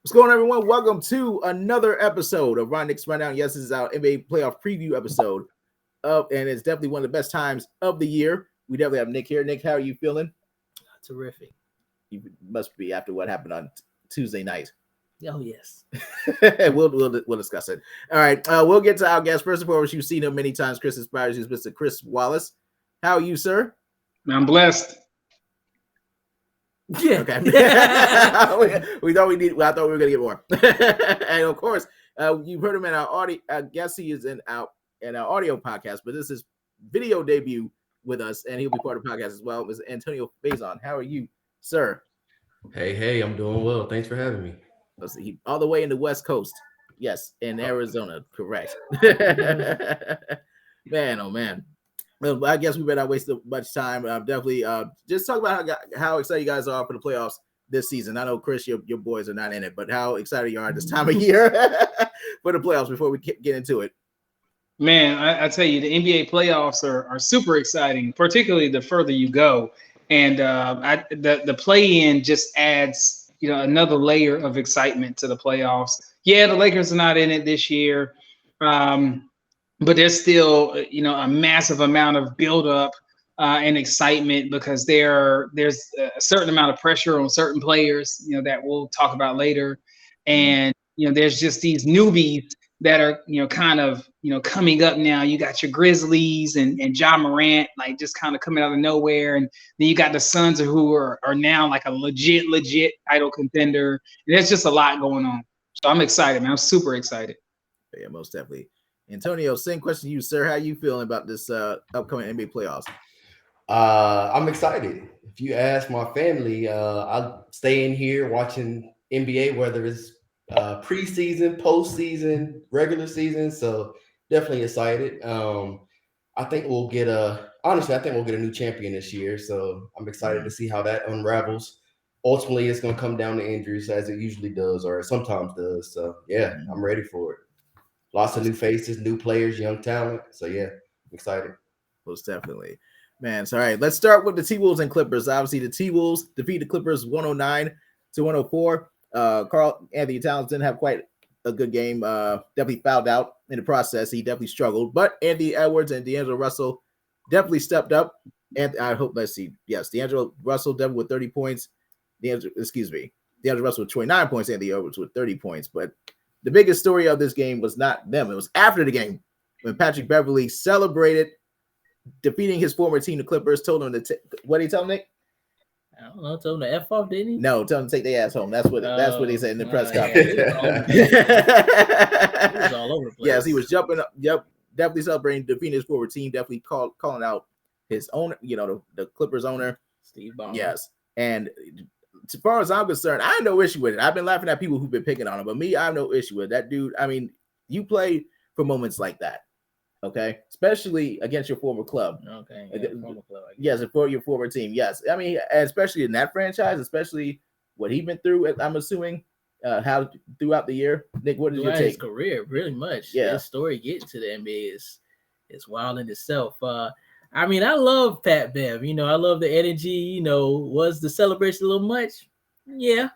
What's going on, everyone? Welcome to another episode of Ron Nick's Rundown. Yes, this is our NBA playoff preview episode, and it's definitely one of the best times of the year. We definitely have Nick here. Nick, how are you feeling? Terrific. You must be after what happened on Tuesday night. Oh, yes. We'll discuss it. All right, we'll get to our guest. First and foremost, you've seen him many times. Chris Inspires You, Mr. Chris Wallace. How are you, sir? I'm blessed. Yeah. Okay. we thought we need. I thought we were gonna get more. And of course, you've heard him in our audio. I guess he is in our audio podcast, but this is video debut with us, and he'll be part of the podcast as well. Mr. Antonio Faison. How are you, sir? Hey, I'm doing well. Thanks for having me. Let's see, all the way in the West Coast. Yes, in Arizona. Correct. Man, oh man. Well, I guess we better not waste much time. Definitely, just talk about how excited you guys are for the playoffs this season. I know, Chris, your boys are not in it, but how excited you are this time of year for the playoffs before we get into it. Man, I tell you, the NBA playoffs are super exciting, particularly the further you go. And the play-in just adds, another layer of excitement to the playoffs. Yeah, the Lakers are not in it this year. But there's still, a massive amount of buildup and excitement because there's a certain amount of pressure on certain players, that we'll talk about later. And, there's just these newbies that are, kind of, coming up now. You got your Grizzlies and Ja Morant, like just kind of coming out of nowhere. And then you got the Suns who are now like a legit title contender. And there's just a lot going on. So I'm excited, man. I'm super excited. Yeah, most definitely. Antonio, same question to you, sir. How you feeling about this upcoming NBA playoffs? I'm excited. If you ask my family, I'll stay in here watching NBA, whether it's preseason, postseason, regular season. So definitely excited. I think we'll get a new champion this year. So I'm excited to see how that unravels. Ultimately, it's going to come down to injuries as it usually does, or sometimes does. So yeah, I'm ready for it. Lots of new faces, new players, young talent. So, yeah, I'm excited. Most definitely. Man, so all right, let's start with the T-Wolves and Clippers. Obviously, the T-Wolves defeat the Clippers 109-104. Karl Anthony Towns didn't have quite a good game. Definitely fouled out in the process. He definitely struggled. But Anthony Edwards and D'Angelo Russell definitely stepped up. And D'Angelo Russell definitely with 30 points. D'Angelo Russell with 29 points. Anthony Edwards with 30 points. But the biggest story of this game was not them. It was after the game when Patrick Beverley celebrated defeating his former team, the Clippers. Told them to what did he tell them, Nick? I don't know. Told him to F off, didn't he? No, tell them to take their ass home. That's what he said in the press conference. He was all over the place. Yes, he was jumping up. Yep, definitely celebrating defeating his former team. Definitely calling out his owner. The Clippers owner, Steve Ballmer. Yes, and as far as I'm concerned, I have no issue with it. I've been laughing at people who've been picking on him, but me, I have no issue with that dude. I mean, you play for moments like that, okay? Especially against your former club. Okay. Former club. Yes, for your former team. Yes. I mean, especially in that franchise, especially what he's been through, I'm assuming, how throughout the year. Nick, what did you take? His career, really much. Yeah. His story getting to the NBA is wild in itself. I mean, I love Pat Bev. I love the energy. Was the celebration a little much? Yeah.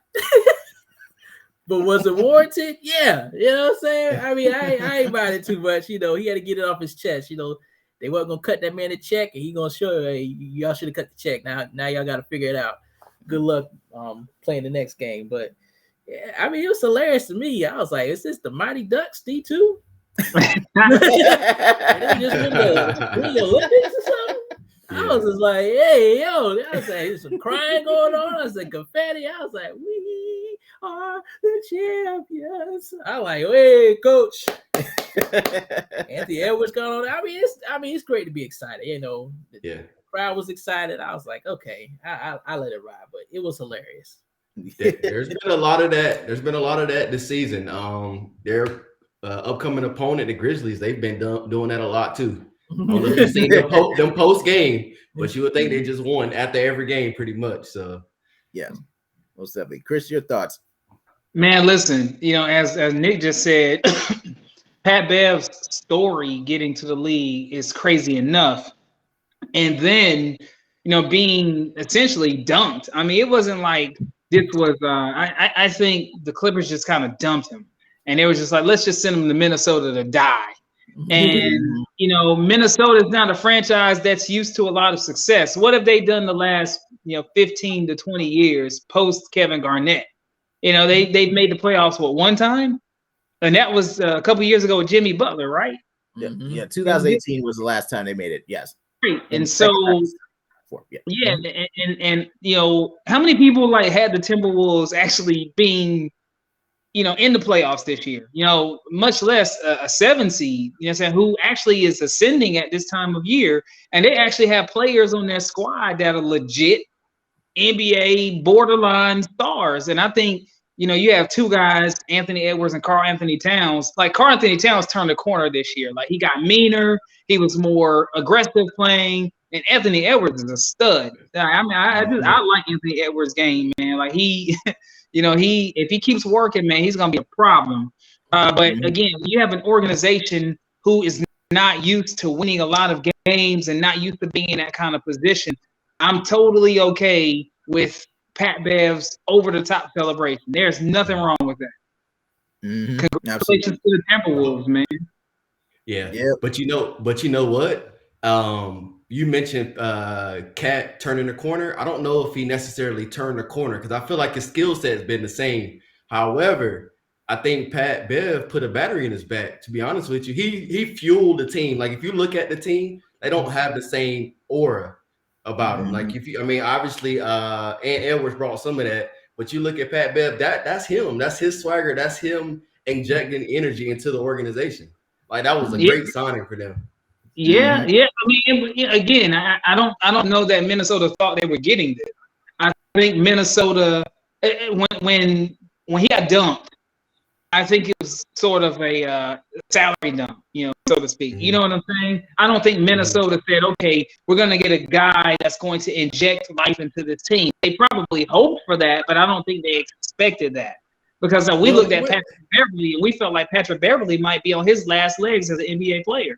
But was it warranted? Yeah. You know what I'm saying? I mean, I ain't about it too much. He had to get it off his chest. They weren't going to cut that man a check, and he going to show you, hey, y'all should have cut the check. Now y'all got to figure it out. Good luck playing the next game. But, yeah, I mean, it was hilarious to me. I was like, is this the Mighty Ducks, D2? They just win the Olympics or something. Yeah. I was just like, hey, yo, I was like, there's some crying going on. I was like, confetti. I was like, we are the champions. I like, hey, coach. Anthony Edwards going on. I mean, it's great to be excited. The crowd was excited. I was like, okay, I let it ride, but it was hilarious. There's been a lot of that. There's been a lot of that this season. Their upcoming opponent, the Grizzlies, they've been doing that a lot too. I don't know if you've seen them post game, but you would think they just won after every game pretty much. So, yeah, most definitely. Chris, your thoughts? Man, listen, as Nick just said, Pat Bev's story getting to the league is crazy enough. And then, being essentially dunked. I mean, it wasn't like this was I think the Clippers just kind of dumped him, and they were just like, let's just send him to Minnesota to die. And Minnesota is not a franchise that's used to a lot of success. What have they done the last 15 to 20 years post Kevin Garnett? They've made the playoffs one time, and that was a couple years ago with Jimmy Butler, right? Yeah, 2018 was the last time they made it. Yes, and so. Yeah, and how many people had the Timberwolves actually being, in the playoffs this year? Much less a 7 seed. You know what I'm saying? Who actually is ascending at this time of year, and they actually have players on their squad that are legit NBA borderline stars. And I think you have two guys, Anthony Edwards and Karl Anthony Towns. Like Karl Anthony Towns turned the corner this year. Like he got meaner, he was more aggressive playing. And Anthony Edwards is a stud. I mean, I like Anthony Edwards' game, man. Like he if he keeps working, man, he's gonna be a problem. But again, you have an organization who is not used to winning a lot of games and not used to being in that kind of position. I'm totally okay with Pat Bev's over-the-top celebration. There's nothing wrong with that. Congratulations to the Timberwolves, man. Yeah. But you know what? You mentioned Cat turning the corner. I don't know if he necessarily turned the corner because I feel like his skill set has been the same. However, I think Pat Bev put a battery in his back. To be honest with you, he fueled the team. Like if you look at the team, they don't have the same aura about him. Like obviously, Ant Edwards brought some of that, but you look at Pat Bev, that's him. That's his swagger. That's him injecting energy into the organization. Like that was a great signing for them. Yeah. I mean, again, I don't know that Minnesota thought they were getting this. I think Minnesota, when he got dumped, I think it was sort of a salary dump, so to speak. You know what I'm saying? I don't think Minnesota said, okay, we're going to get a guy that's going to inject life into this team. They probably hoped for that, but I don't think they expected that. Because we looked at Patrick Beverley, and we felt like Patrick Beverley might be on his last legs as an NBA player.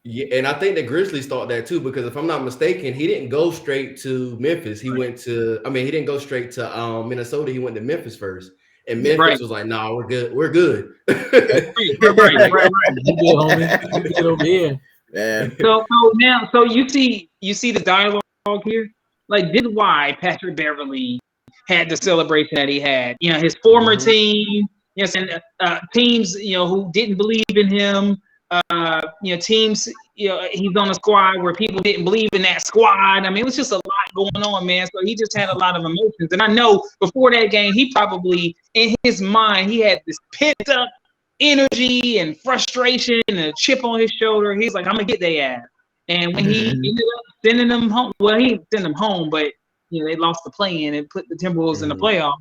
Yeah, and I think the Grizzlies thought that too, because if I'm not mistaken, he didn't go straight to Memphis. He didn't go straight to Minnesota. He went to Memphis first. And Memphis was like, "Nah, we're good. We're good." Right. You good, homie. You get over here. Yeah. So you see the dialogue here. Like, this is why Patrick Beverley had the celebration that he had. His former team, teams, who didn't believe in him. Teams, he's on a squad where people didn't believe in that squad. I mean, it was just a lot going on, man. So he just had a lot of emotions. And I know before that game, he probably, in his mind, he had this pent up energy and frustration and a chip on his shoulder. He's like, I'm going to get their ass. And when he ended up sending them home, well, he didn't send them home, but, they lost the play-in and put the Timberwolves in the playoff.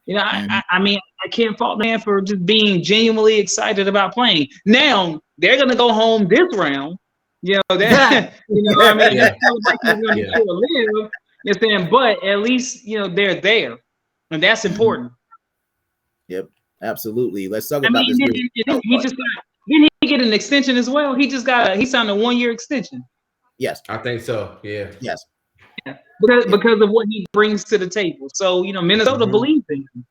I mean, I can't fault man for just being genuinely excited about playing. Now they're gonna go home this round. They're I mean, gonna be sure to live. You know what I'm saying? But at least they're there, and that's important. Yep, absolutely. Let's talk about this. Didn't he get an extension as well? He signed a 1-year extension. Yes, I think so. Yeah. Yes. Because of what he brings to the table. So, Minnesota believes in him.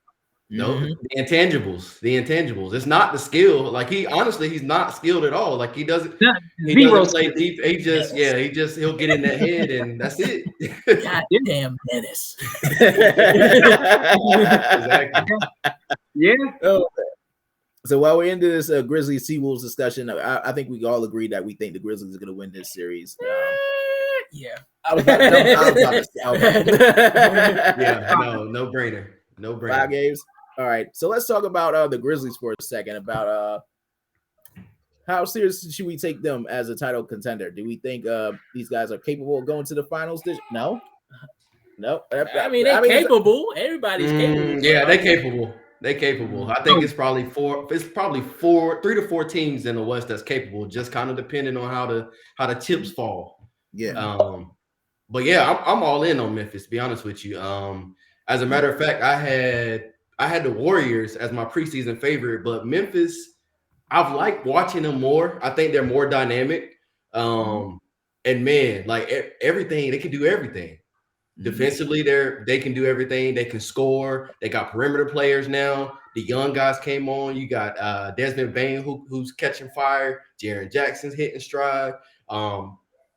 No, the intangibles. It's not the skill. Like he's not skilled at all. Like he doesn't play deep. He'll get in that head and that's it. God damn menace. Exactly. Yeah. So while we're into this Grizzlies T-Wolves discussion, I think we all agree that we think the Grizzlies are going to win this series. Yeah. I was about to Yeah, no brainer. 5 games. All right. So let's talk about the Grizzlies for a second, about how serious should we take them as a title contender? Do we think these guys are capable of going to the finals? No. I mean, they're capable. Everybody's capable. Yeah, they're capable. They're capable. I think it's probably 3 to 4 teams in the West that's capable, just kind of depending on how the chips fall. Yeah. But yeah, I'm all in on Memphis, to be honest with you. As a matter of fact, I had the Warriors as my preseason favorite, but Memphis, I've liked watching them more. I think they're more dynamic. And man, like everything, they can do everything. Defensively, they can do everything. They can score. They got perimeter players now. The young guys came on. You got Desmond Bane who's catching fire. Jaren Jackson's hitting stride.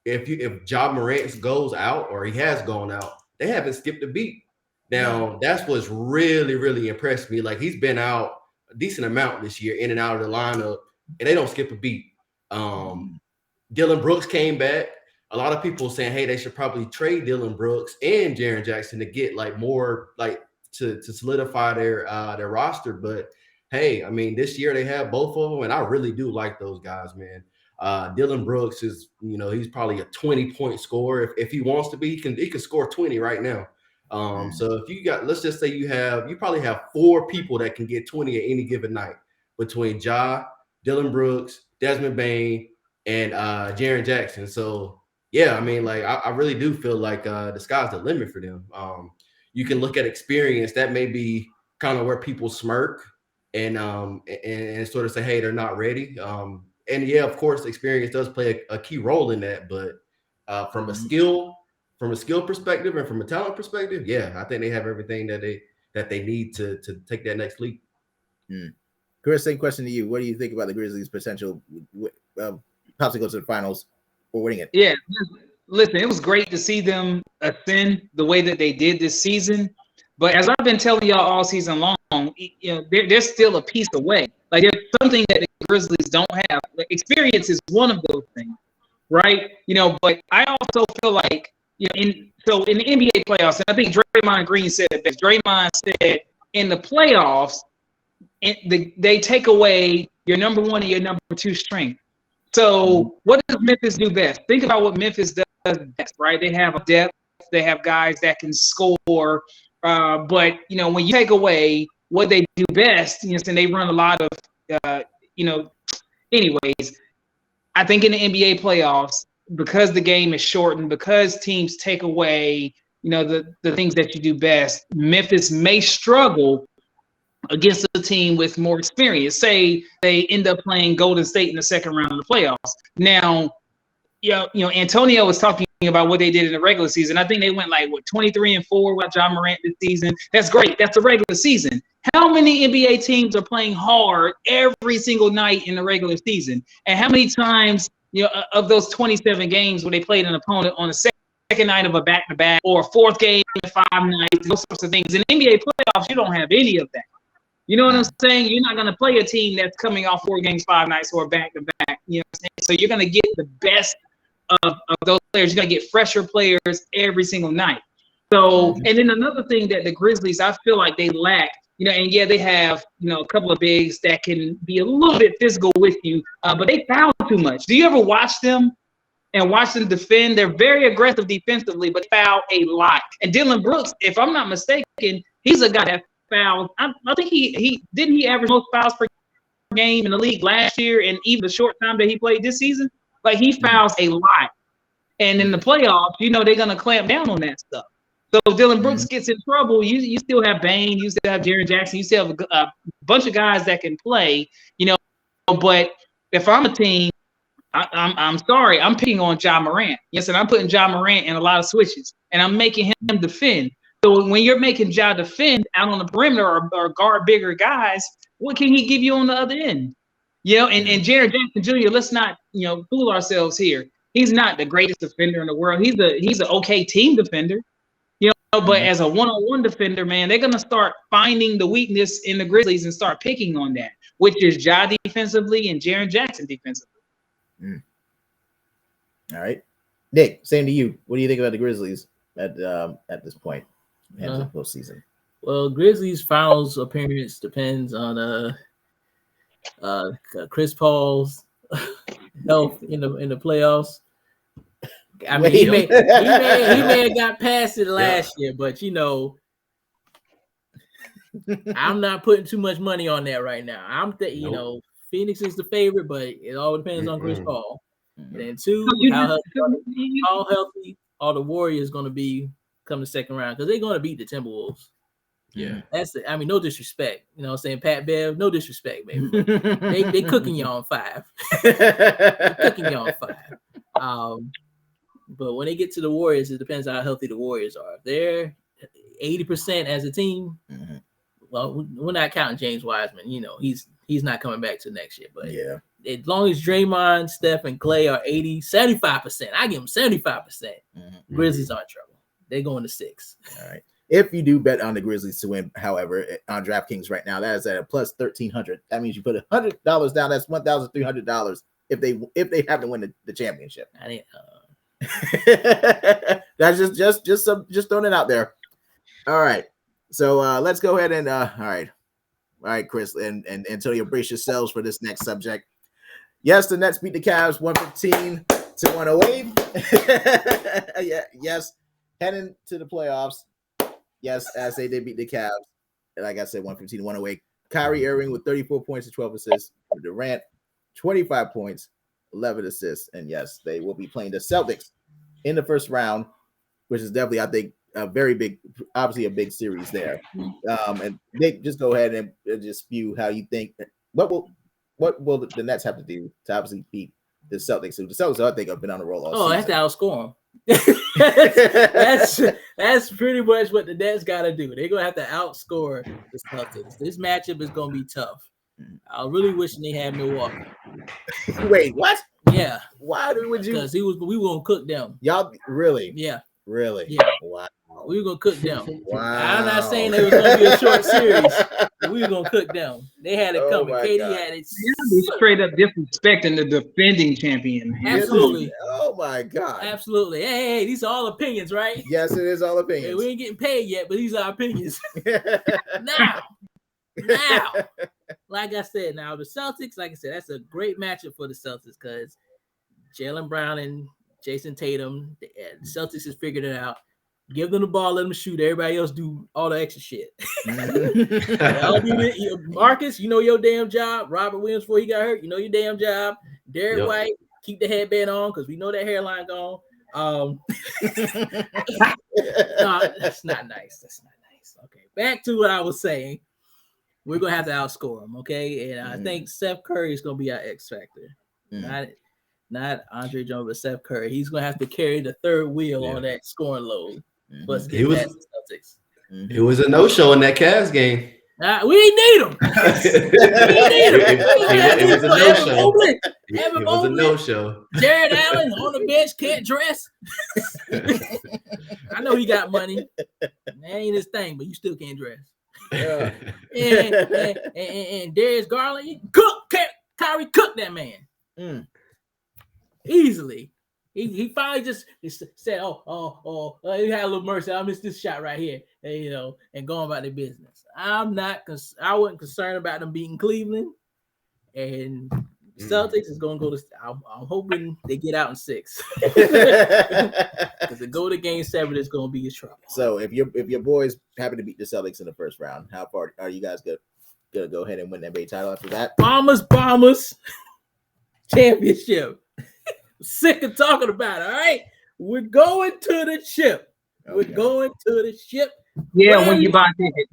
If Ja Morant goes out, or he has gone out, they haven't skipped a beat. Now, that's what's really, really impressed me. Like, he's been out a decent amount this year, in and out of the lineup, and they don't skip a beat. Dylan Brooks came back. A lot of people saying, hey, they should probably trade Dylan Brooks and Jaren Jackson to get like more, like to solidify their roster. But hey, I mean, this year they have both of them, and I really do like those guys, man. Dylan Brooks is, he's probably a 20-point scorer. If he wants to be, he can score 20 right now. So if you got, let's just say you probably have 4 people that can get 20 at any given night between Ja, Dylan Brooks, Desmond Bane, and Jaren Jackson. So yeah, I mean, like, I really do feel like the sky's the limit for them. You can look at experience. That may be kind of where people smirk and sort of say, hey, they're not ready. And yeah, of course, experience does play a key role in that. But from a skill perspective and from a talent perspective, yeah, I think they have everything that they need to take that next leap. Chris, same question to you. What do you think about the Grizzlies' potential possibly go to the finals or winning it? Yeah, listen, it was great to see them ascend the way that they did this season. But as I've been telling y'all all season long, they're still a piece away. Like, there's something that the Grizzlies don't have. Like, experience is one of those things, right? But I also feel like, in the NBA playoffs, and I think Draymond Green said it best. Draymond said in the playoffs, they take away your number 1 and your number 2 strength. So what does Memphis do best? Think about what Memphis does best, right? They have a depth. They have guys that can score. But, when you take away what they do best, and they run a lot of, anyways, I think in the NBA playoffs, because the game is shortened, because teams take away, the things that you do best, Memphis may struggle against a team with more experience. Say they end up playing Golden State in the second round of the playoffs. Now, Antonio was talking about what they did in the regular season. I think they went 23-4 with Ja Morant this season. That's great. That's the regular season. How many NBA teams are playing hard every single night in the regular season? And how many times, of those 27 games where they played an opponent on the second night of a back-to-back or a fourth game in 5 nights, those sorts of things. In NBA playoffs, you don't have any of that. You know what I'm saying? You're not going to play a team that's coming off 4 games, 5 nights, or back-to-back. You know what I'm saying? So you're going to get the best of those players. You're going to get fresher players every single night. So, and then another thing that the Grizzlies, I feel like they lack, and yeah, they have, a couple of bigs that can be a little bit physical with you, but they foul too much. Do you ever watch them and watch them defend? They're very aggressive defensively, but foul a lot. And Dylan Brooks, if I'm not mistaken, he's a guy that fouls. I think he average most fouls per game in the league last year, and even the short time that he played this season, like, he fouls a lot. And in the playoffs, they're gonna clamp down on that stuff. So if Dylan Brooks gets in trouble, you still have Bane, you still have Jaren Jackson, you still have a bunch of guys that can play, But if I'm a team, I'm sorry, I'm picking on Ja Morant. Yes, and I'm putting Ja Morant in a lot of switches, and I'm making him defend. So when you're making Ja defend out on the perimeter or guard bigger guys, what can he give you on the other end? And Jaren Jackson Jr., let's not, fool ourselves here. He's not the greatest defender in the world. He's an okay team defender, but as a one-on-one defender, man, they're going to start finding the weakness in the Grizzlies and start picking on that, which is Ja defensively and Jaren Jackson defensively. All right. Nick, same to you. What do you think about the Grizzlies at this point in the postseason? Well, Grizzlies finals appearance depends on Chris Paul's health in the playoffs. I mean, he may have got past it last year, but I'm not putting too much money on that right now. Phoenix is the favorite, but it all depends on Chris Paul. And then 2, how healthy are the Warriors going to be come the second round, because they're going to beat the Timberwolves. Yeah, that's it. I mean, no disrespect. You know what I'm saying? Pat Bev, no disrespect, baby. they cooking you on 5. They're cooking you on 5. But when they get to the Warriors, it depends on how healthy the Warriors are. If they're 80% as a team, well, we're not counting James Wiseman. You know, he's not coming back to next year. But Yeah, as long as Draymond, Steph, and Clay are 80, 75%, I give them 75%. Grizzlies are in trouble. They're going to 6. All right. If you do bet on the Grizzlies to win, however, on DraftKings right now, that is at a plus 1,300. That means you put $100 down. That's $1,300 if they have to win the championship. I didn't. That's just throwing it out there. All right. So let's go ahead and all right, Chris and Antonio, brace yourselves for this next subject. Yes, the Nets beat the Cavs 115 to 108. Yes, heading to the playoffs. Yes, as they did beat the Cavs. And like I said, 115 to 108. Kyrie Irving with 34 points and 12 assists. Durant, 25 points, 11 assists. And yes, they will be playing the Celtics in the first round, which is definitely, I think, a very big, obviously a big series there. And Nick, just go ahead and just spew how you think. What will the Nets have to do to obviously beat the Celtics? So the Celtics, I think, have been on the roll all season. I have to outscore them. that's pretty much what the Nets got to do. They're gonna have to outscore the Celtics. This matchup is gonna be tough. I really wish they had Milwaukee. Wait, what? Yeah. Why would you? Because we were gonna cook them. Y'all really? Yeah. Really? Yeah. Wow. We were gonna cook them. Wow. I'm not saying it was gonna be a short series, but we were gonna cook them. They had it coming. KD had it. Straight up disrespecting the defending champion. Absolutely. Oh my God. Absolutely. Hey, these are all opinions, right? Yes, it is all opinions. Hey, we ain't getting paid yet, but these are opinions. Now, like I said, now the Celtics, like I said, that's a great matchup for the Celtics because Jaylen Brown and Jason Tatum, the Celtics has figured it out. Give them the ball, let them shoot. Everybody else do all the extra shit. Marcus, you know your damn job. Robert Williams, before he got hurt, you know your damn job. Derek White, keep the headband on because we know that hairline gone. No, that's not nice. That's not nice. Okay, back to what I was saying. We're gonna have to outscore them, okay? And I think Steph Curry is gonna be our X factor. Not Andre Jones, but Steph Curry. He's gonna have to carry the third wheel on that scoring load. But it was a no-show in that Cavs game. We need him. It was a no-show. It was a no-show. Jared Allen on the bench can't dress. I know he got money. That ain't his thing, but you still can't dress. And Darius Garland, Kyrie cooked that man easily. He finally just said, "Oh, you had a little mercy. I missed this shot right here," and, and going about their business. I wasn't concerned about them beating Cleveland, and Celtics is going to go to. I'm hoping they get out in 6 because to go to Game 7 is going to be a trouble. So if your boys happen to beat the Celtics in the first round, how far are you guys gonna go ahead and win the NBA title after that? Bombers, championship. Sick of talking about it. All right, we're going to the ship. Okay. We're going to the ship. Yeah, when you buy tickets.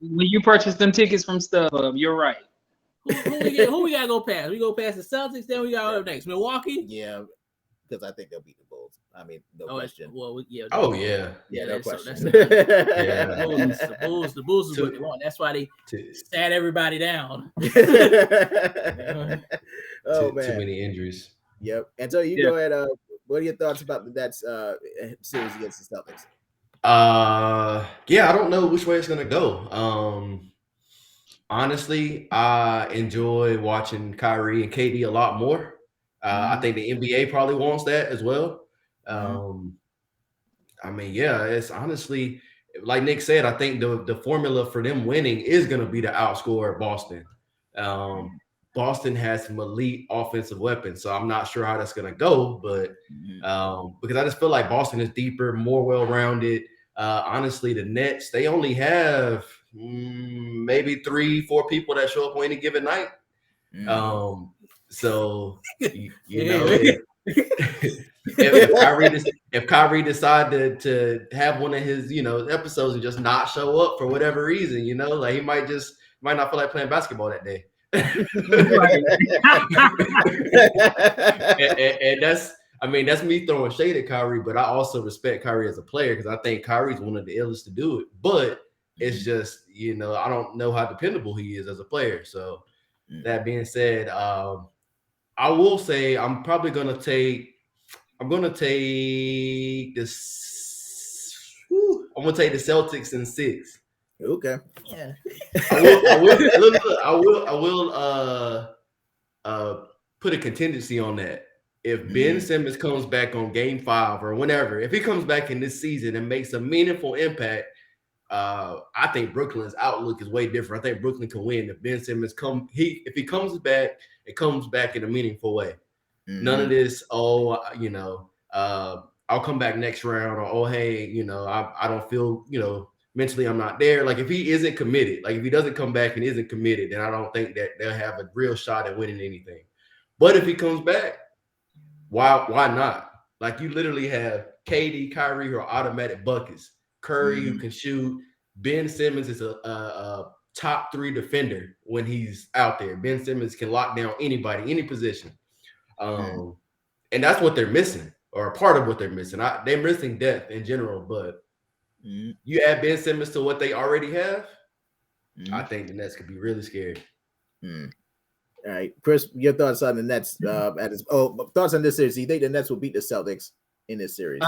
When you purchase them tickets from StubHub, you're right. Who we gotta go past? We go past the Celtics, then we got up next. Milwaukee? Yeah, because I think they'll beat the Bulls. I mean, no question. Well, yeah. No question. The Bulls is what they want. That's why they sat everybody down. Man. Too many injuries. Yep. And so you go ahead. What are your thoughts about that series against the Celtics? I don't know which way it's gonna go. Honestly, I enjoy watching Kyrie and KD a lot more. I think the NBA probably wants that as well. It's honestly, like Nick said, I think the formula for them winning is going to be to outscore Boston. Boston has some elite offensive weapons, so I'm not sure how that's going to go, but because I just feel like Boston is deeper, more well-rounded. Honestly, the Nets, they only have maybe 3-4 people that show up on any given night. So if Kyrie decided to have one of his episodes and just not show up for whatever reason, like he might not feel like playing basketball that day. And that's, I mean, that's me throwing shade at Kyrie, but I also respect Kyrie as a player because I think Kyrie's one of the illest to do it. But it's just, I don't know how dependable he is as a player. So that being said, I will say I'm probably gonna take this. I'm gonna take the Celtics in 6. Okay. Yeah. I will put a contingency on that. If Ben Simmons comes back on Game 5 or whenever, if he comes back in this season and makes a meaningful impact, I think Brooklyn's outlook is way different. I think Brooklyn can win if Ben Simmons if he comes back, it comes back in a meaningful way. None of this, I'll come back next round, or hey, I don't feel, mentally I'm not there. Like if he isn't committed, like if he doesn't come back and isn't committed, then I don't think that they'll have a real shot at winning anything. But if he comes back, why not? Like you literally have KD, Kyrie who are automatic buckets. Curry who can shoot. Ben Simmons is a top 3 defender when he's out there. Ben Simmons can lock down anybody, any position. And that's what they're missing, or a part of what they're missing. They're missing depth in general, but you add Ben Simmons to what they already have, I think the Nets could be really scary. All right, Chris, your thoughts on the Nets? Thoughts on this series? Do you think the Nets will beat the Celtics in this series?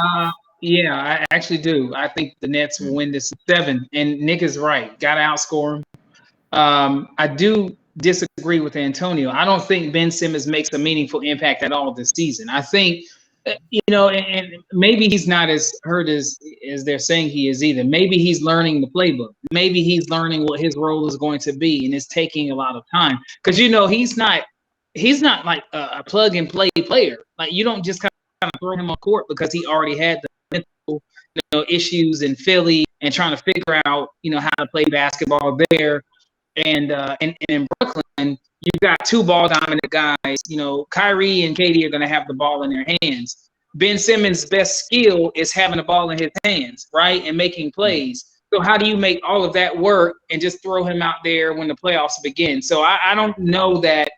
Yeah, I actually do. I think the Nets will win this 7. And Nick is right. Got to outscore them. I do disagree with Antonio. I don't think Ben Simmons makes a meaningful impact at all this season. I think, and maybe he's not as hurt as they're saying he is either. Maybe he's learning the playbook. Maybe he's learning what his role is going to be, and it's taking a lot of time. Because, he's not like a plug and play player. Like you don't just kind of throw him on court because he already had the mental issues in Philly and trying to figure out, how to play basketball there. And in Brooklyn, you've got 2 ball dominant guys. Kyrie and KD are going to have the ball in their hands. Ben Simmons' best skill is having the ball in his hands, right, and making plays. So how do you make all of that work and just throw him out there when the playoffs begin? So I don't know that,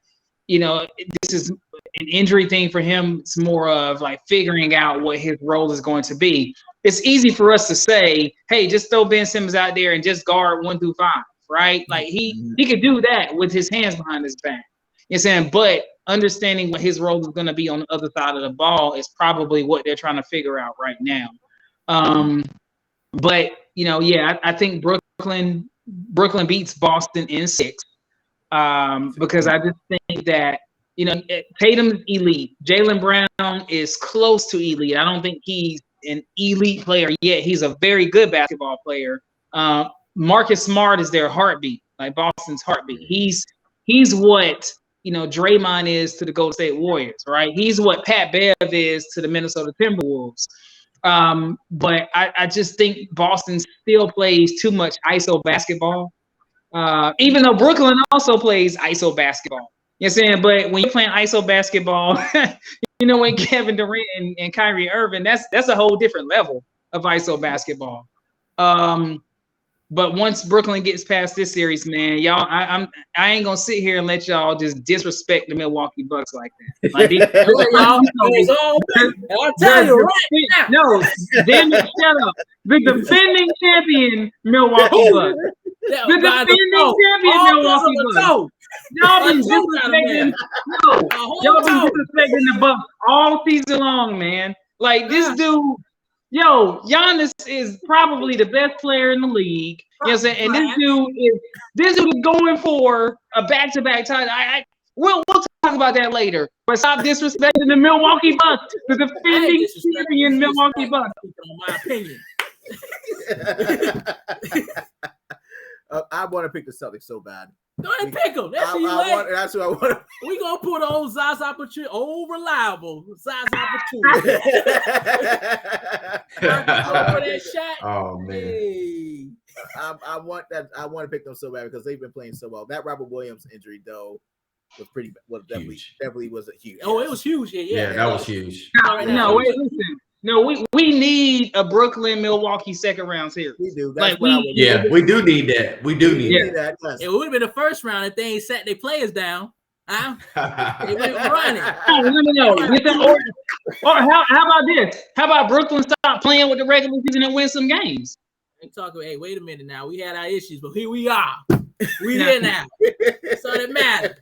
this is an injury thing for him. It's more of like figuring out what his role is going to be. It's easy for us to say, hey, just throw Ben Simmons out there and just guard 1 through 5. Right? Like he could do that with his hands behind his back. You know what I'm saying? But understanding what his role is going to be on the other side of the ball is probably what they're trying to figure out right now. But I think Brooklyn beats Boston in 6. Because I just think that, Tatum's elite. Jaylen Brown is close to elite. I don't think he's an elite player yet. He's a very good basketball player. Marcus Smart is their heartbeat, like Boston's heartbeat. He's what Draymond is to the Golden State Warriors, right? He's what Pat Bev is to the Minnesota Timberwolves. But I just think Boston still plays too much ISO basketball, even though Brooklyn also plays ISO basketball. You know what I'm saying? But when you're playing ISO basketball, when Kevin Durant and Kyrie Irving, that's a whole different level of ISO basketball. But once Brooklyn gets past this series, man, y'all, I ain't gonna sit here and let y'all just disrespect the Milwaukee Bucks like that. Like I'll tell you right now. No, damn it, shut up. The defending champion Milwaukee Bucks. The defending champion Milwaukee Bucks. Y'all been disrespecting. Y'all been disrespecting the Bucks all season long, man. Like this dude. Giannis is probably the best player in the league. You know what I'm saying? And this dude is going for a back-to-back title. We'll talk about that later. But stop disrespecting the Milwaukee Bucks, the defending champion Milwaukee Bucks. In my opinion. I want to pick the Celtics so bad. Go ahead and pick them. That's what I want. We're going to put on Zaza Pachulia, reliable Zaza Pachulia. That shot. Oh, man. Hey. I want to pick them so bad because they've been playing so well. That Robert Williams injury, though, was definitely was a huge. Oh, it was huge. Yeah, that was huge. No, wait, listen. No, we need a Brooklyn Milwaukee second round series. We do. We do need that. We do need that. Yes. It would have been the first round if they ain't sat their players down. They went running. No. Or how about this? How about Brooklyn stop playing with the regular season and win some games? Hey, wait a minute now. We had our issues, but here we are. We here now. That's all that matters.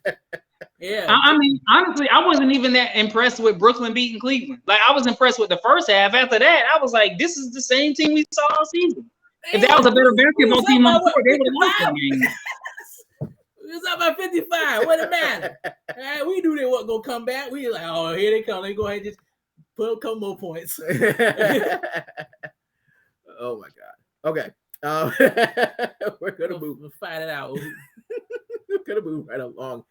Yeah. I mean, honestly, I wasn't even that impressed with Brooklyn beating Cleveland. Like, I was impressed with the first half. After that, I was like, this is the same team we saw all season. If that was a better basketball team on the court, they would have won some games. We was up by 55. What it matter? All right, we knew they weren't gonna come back. We were like, oh, here they come. They go ahead and just put a couple more points. Oh my God. Okay. We're gonna move. We'll fight it out. We're gonna move right along.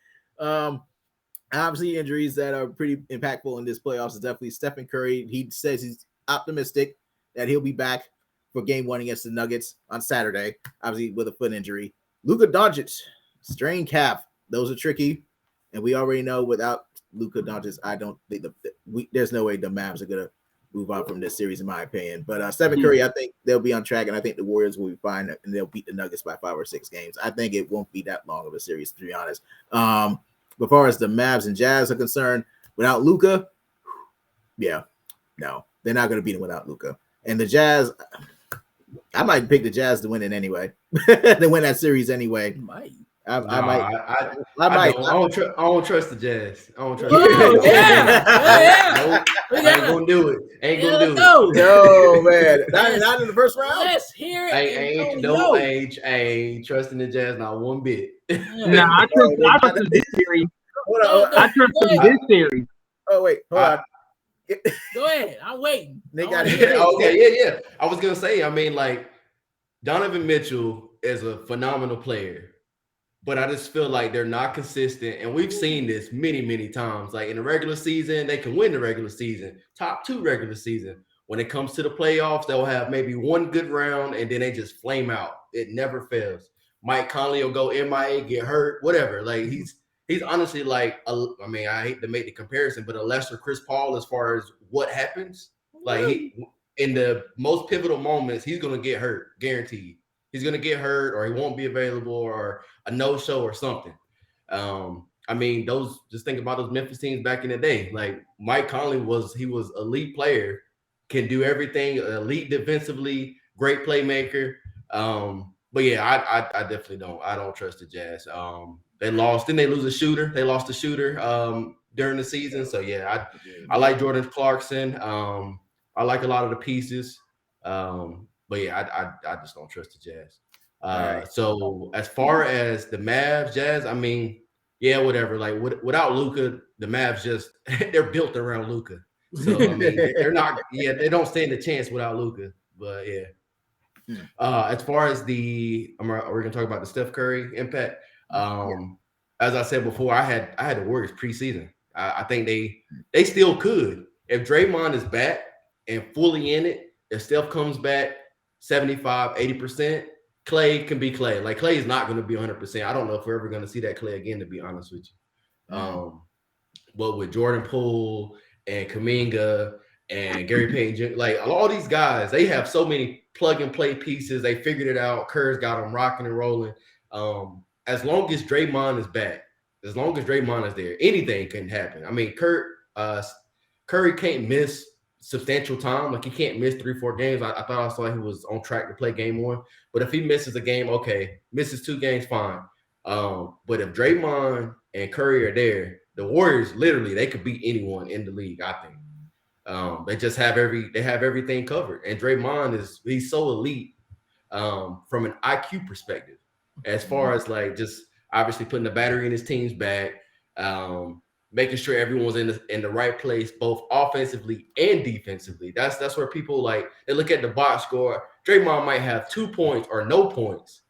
Obviously, injuries that are pretty impactful in this playoffs is definitely Stephen Curry. He says he's optimistic that he'll be back for game 1 against the Nuggets on Saturday, obviously with a foot injury. Luka Doncic, strained calf. Those are tricky, and we already know without Luka Doncic, I don't think there's no way the Mavs are gonna move on from this series, in my opinion. But Stephen Curry, I think they'll be on track, and I think the Warriors will be fine, and they'll beat the Nuggets by 5 or 6 games. I think it won't be that long of a series, to be honest. As far as the Mavs and Jazz are concerned, without Luka, yeah, no, they're not going to beat them without Luka. And the Jazz, I might pick the Jazz to win it anyway. They win that series anyway. I don't trust the Jazz. I don't trust. Oh, yeah. Nope. Ain't gonna do it. Ain't gonna do it. No, man. Not in the first round. Let's hear it. I ain't trusting the Jazz not one bit. I trust in this series. I trust in this series. Oh wait, hold on. Go ahead. I'm waiting. They got it. Okay, yeah. I was gonna say, I mean, like, Donovan Mitchell is a phenomenal player. But I just feel like they're not consistent. And we've seen this many, many times. Like in the regular season, they can win the regular season, top 2 regular season. When it comes to the playoffs, they'll have maybe one good round and then they just flame out. It never fails. Mike Conley will go MIA, get hurt, whatever. Like he's honestly like, I hate to make the comparison, but a lesser Chris Paul as far as what happens. Like in the most pivotal moments, he's going to get hurt, guaranteed. He's going to get hurt or he won't be available or a no-show or something. Just think about those Memphis teams back in the day. Like Mike Conley was elite player, can do everything, elite defensively, great playmaker. But yeah, I definitely don't trust the Jazz. They lost, didn't they lose a shooter? They lost a shooter during the season. So yeah, I like Jordan Clarkson. I like a lot of the pieces. But yeah, I just don't trust the Jazz. So as far as the Mavs, Jazz, I mean, yeah, whatever. Like without Luka, the Mavs they're built around Luka. So I mean, they're not. Yeah, they don't stand a chance without Luka. But yeah. As far as we're gonna talk about the Steph Curry impact. As I said before, I had the Warriors preseason. I think they still could if Draymond is back and fully in it. If Steph comes back 75, 80%, Clay can be Clay. Like Clay is not going to be 100%. I don't know if we're ever going to see that Clay again, to be honest with you. But with Jordan Poole and Kuminga and Gary Payton, like all these guys, they have so many plug and play pieces. They figured it out. Kerr's got them rocking and rolling. As long as Draymond is back, as long as Draymond is there, anything can happen. I mean, Curry can't miss substantial time. Like he can't miss 3-4 games. I thought I saw he was on track to play game 1. But if he misses a game, okay. Misses 2 games, fine. But if Draymond and Curry are there, the Warriors literally they could beat anyone in the league. I think they just have everything covered. And Draymond he's so elite from an IQ perspective, as far as like just obviously putting the battery in his team's back. Making sure everyone's in the right place, both offensively and defensively. That's where people they look at the box score. Draymond might have 2 points or no points,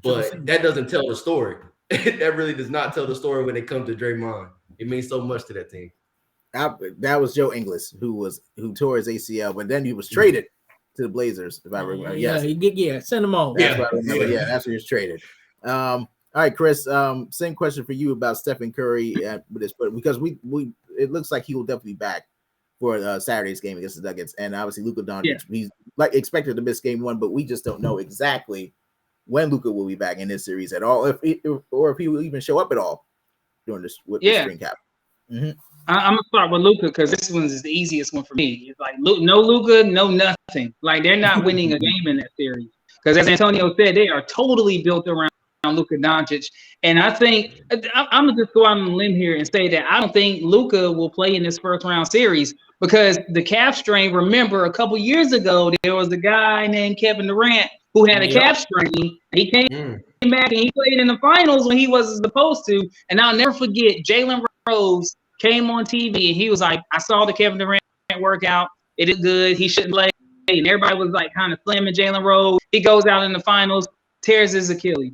but that doesn't tell the story. That really does not tell the story when it comes to Draymond. It means so much to that team. That was Joe Ingles who tore his ACL, but then he was traded to the Blazers, if I remember. Send him on. That's what I remember. Yeah, that's when he was traded. All right, Chris. Same question for you about Stephen Curry with this, but because we it looks like he will definitely be back for Saturday's game against the Nuggets, and obviously Luka Doncic. He's expected to miss game 1, but we just don't know exactly when Luka will be back in this series at all, if he will even show up at all. during this with the string cap. I'm gonna start with Luka because this one is the easiest one for me. It's like no Luka, no nothing. Like they're not winning a game in that series because, as Antonio said, they are totally built around Luka Doncic. And I think I'm gonna just go out on a limb here and say that I don't think Luka will play in this first round series because the calf strain. Remember, a couple years ago there was a guy named Kevin Durant who had a calf strain. He came back and he played in the finals when he wasn't supposed to. And I'll never forget Jalen Rose came on TV and he was like, I saw the Kevin Durant workout. It is good. He shouldn't play. And everybody was like kind of slamming Jalen Rose. He goes out in the finals, tears his Achilles,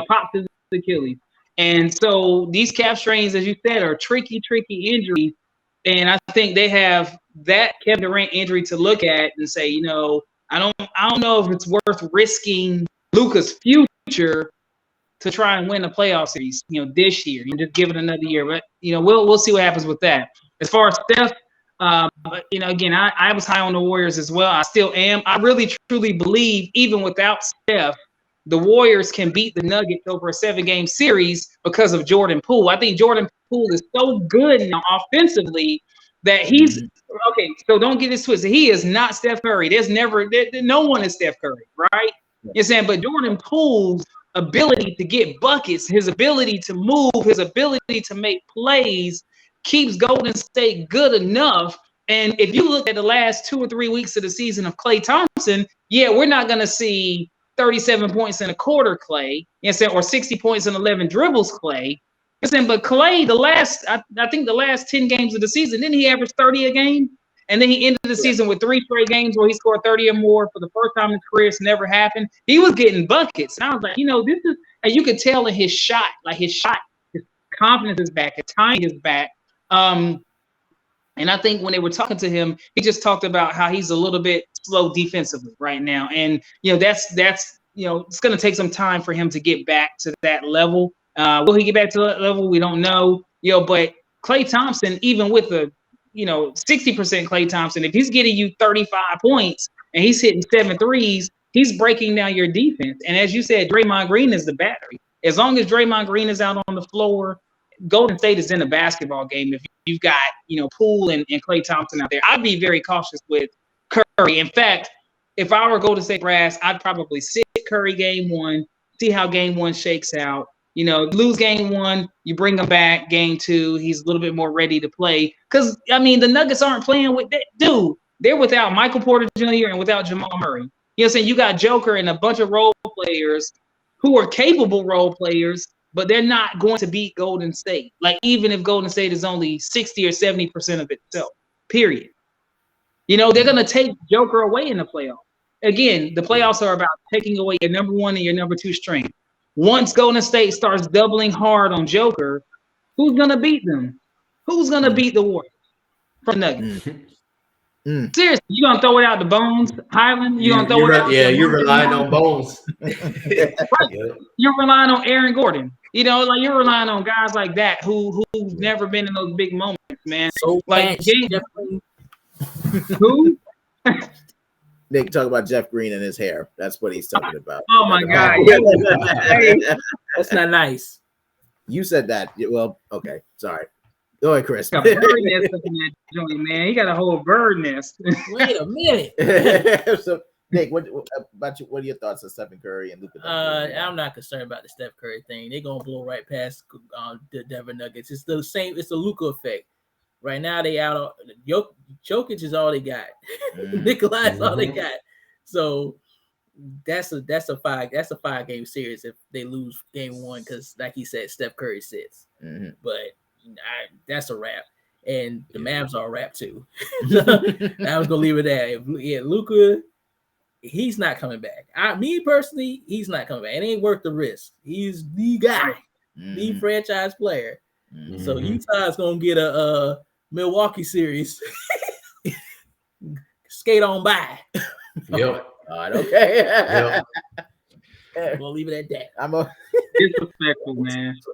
pops his Achilles. And so these calf strains, as you said, are tricky injuries. And I think they have that Kevin Durant injury to look at and say, I don't know if it's worth risking Luka's future to try and win a playoff series, this year. Just give it another year. But we'll see what happens with that. As far as Steph, again, I was high on the Warriors as well. I still am. I really truly believe even without Steph, the Warriors can beat the Nuggets over a 7-game series because of Jordan Poole. I think Jordan Poole is so good now offensively that he's okay. So don't get this twisted. He is not Steph Curry. No one is Steph Curry, right? You know what I'm saying? But Jordan Poole's ability to get buckets, his ability to move, his ability to make plays keeps Golden State good enough. And if you look at the last 2 or 3 weeks of the season of Klay Thompson, we're not going to see 37 points in a quarter Klay, or 60 points and 11 dribbles Klay. But Klay, I think the last 10 games of the season, didn't he average 30 a game? And then he ended the season with 3 straight games where he scored 30 or more for the first time in his career. It's never happened. He was getting buckets. And I was like, this is, and you could tell in his shot, his confidence is back, his timing is back. And I think when they were talking to him, he just talked about how he's a little bit slow defensively right now. And, that's it's going to take some time for him to get back to that level. Will he get back to that level? We don't know. But Klay Thompson, even with the 60% Klay Thompson, if he's getting you 35 points and he's hitting 7 threes, he's breaking down your defense. And as you said, Draymond Green is the battery. As long as Draymond Green is out on the floor, Golden State is in a basketball game. If you've got, Poole and Klay Thompson out there, I'd be very cautious with Curry. In fact, if I were Golden State brass, I'd probably sit Curry game 1, see how game 1 shakes out. Lose game 1, you bring him back game 2. He's a little bit more ready to play. Because, the Nuggets aren't playing with that. Dude, they're without Michael Porter Jr. and without Jamal Murray. You know what I'm saying? You got Joker and a bunch of role players who are capable role players, but they're not going to beat Golden State. Like, even if Golden State is only 60 or 70% of itself, period. They're going to take Joker away in the playoffs. Again, the playoffs are about taking away your number 1 and your number 2 string. Once Golden State starts doubling hard on Joker, who's going to beat them? Who's going to beat the Warriors from Nuggets? Seriously, you going to throw it out the Bones, Highland? You going to throw it out? Yeah, you're relying on Bones. Right. You're relying on Aaron Gordon. You're relying on guys like that who've never been in those big moments, man. So who? Nick, talk about Jeff Green and his hair. That's what he's talking about. Oh my God. That's not nice. You said that. Well, okay. Sorry. Go ahead, Chris. He got a bird nest up in that joint, man. He got a whole bird nest. Wait a minute. So, Nick, what about you? What are your thoughts on Stephen Curry and Luka? I'm not concerned about the Steph Curry thing. They're gonna blow right past the Denver Nuggets. It's the same. It's the Luka effect. Right now, they out. Jokic is all they got. Nikolai is all they got. So that's a 5-game series if they lose game 1 because, like he said, Steph Curry sits. But that's a wrap, and the Mavs are a wrap too. I was gonna leave it there. Luka, he's not coming back. Me personally, he's not coming back. It ain't worth the risk. He's the guy, the franchise player. So Utah's gonna get a Milwaukee series. Skate on by. Yep. All right. Okay. Yep. We'll leave it at that. Disrespectful, man. So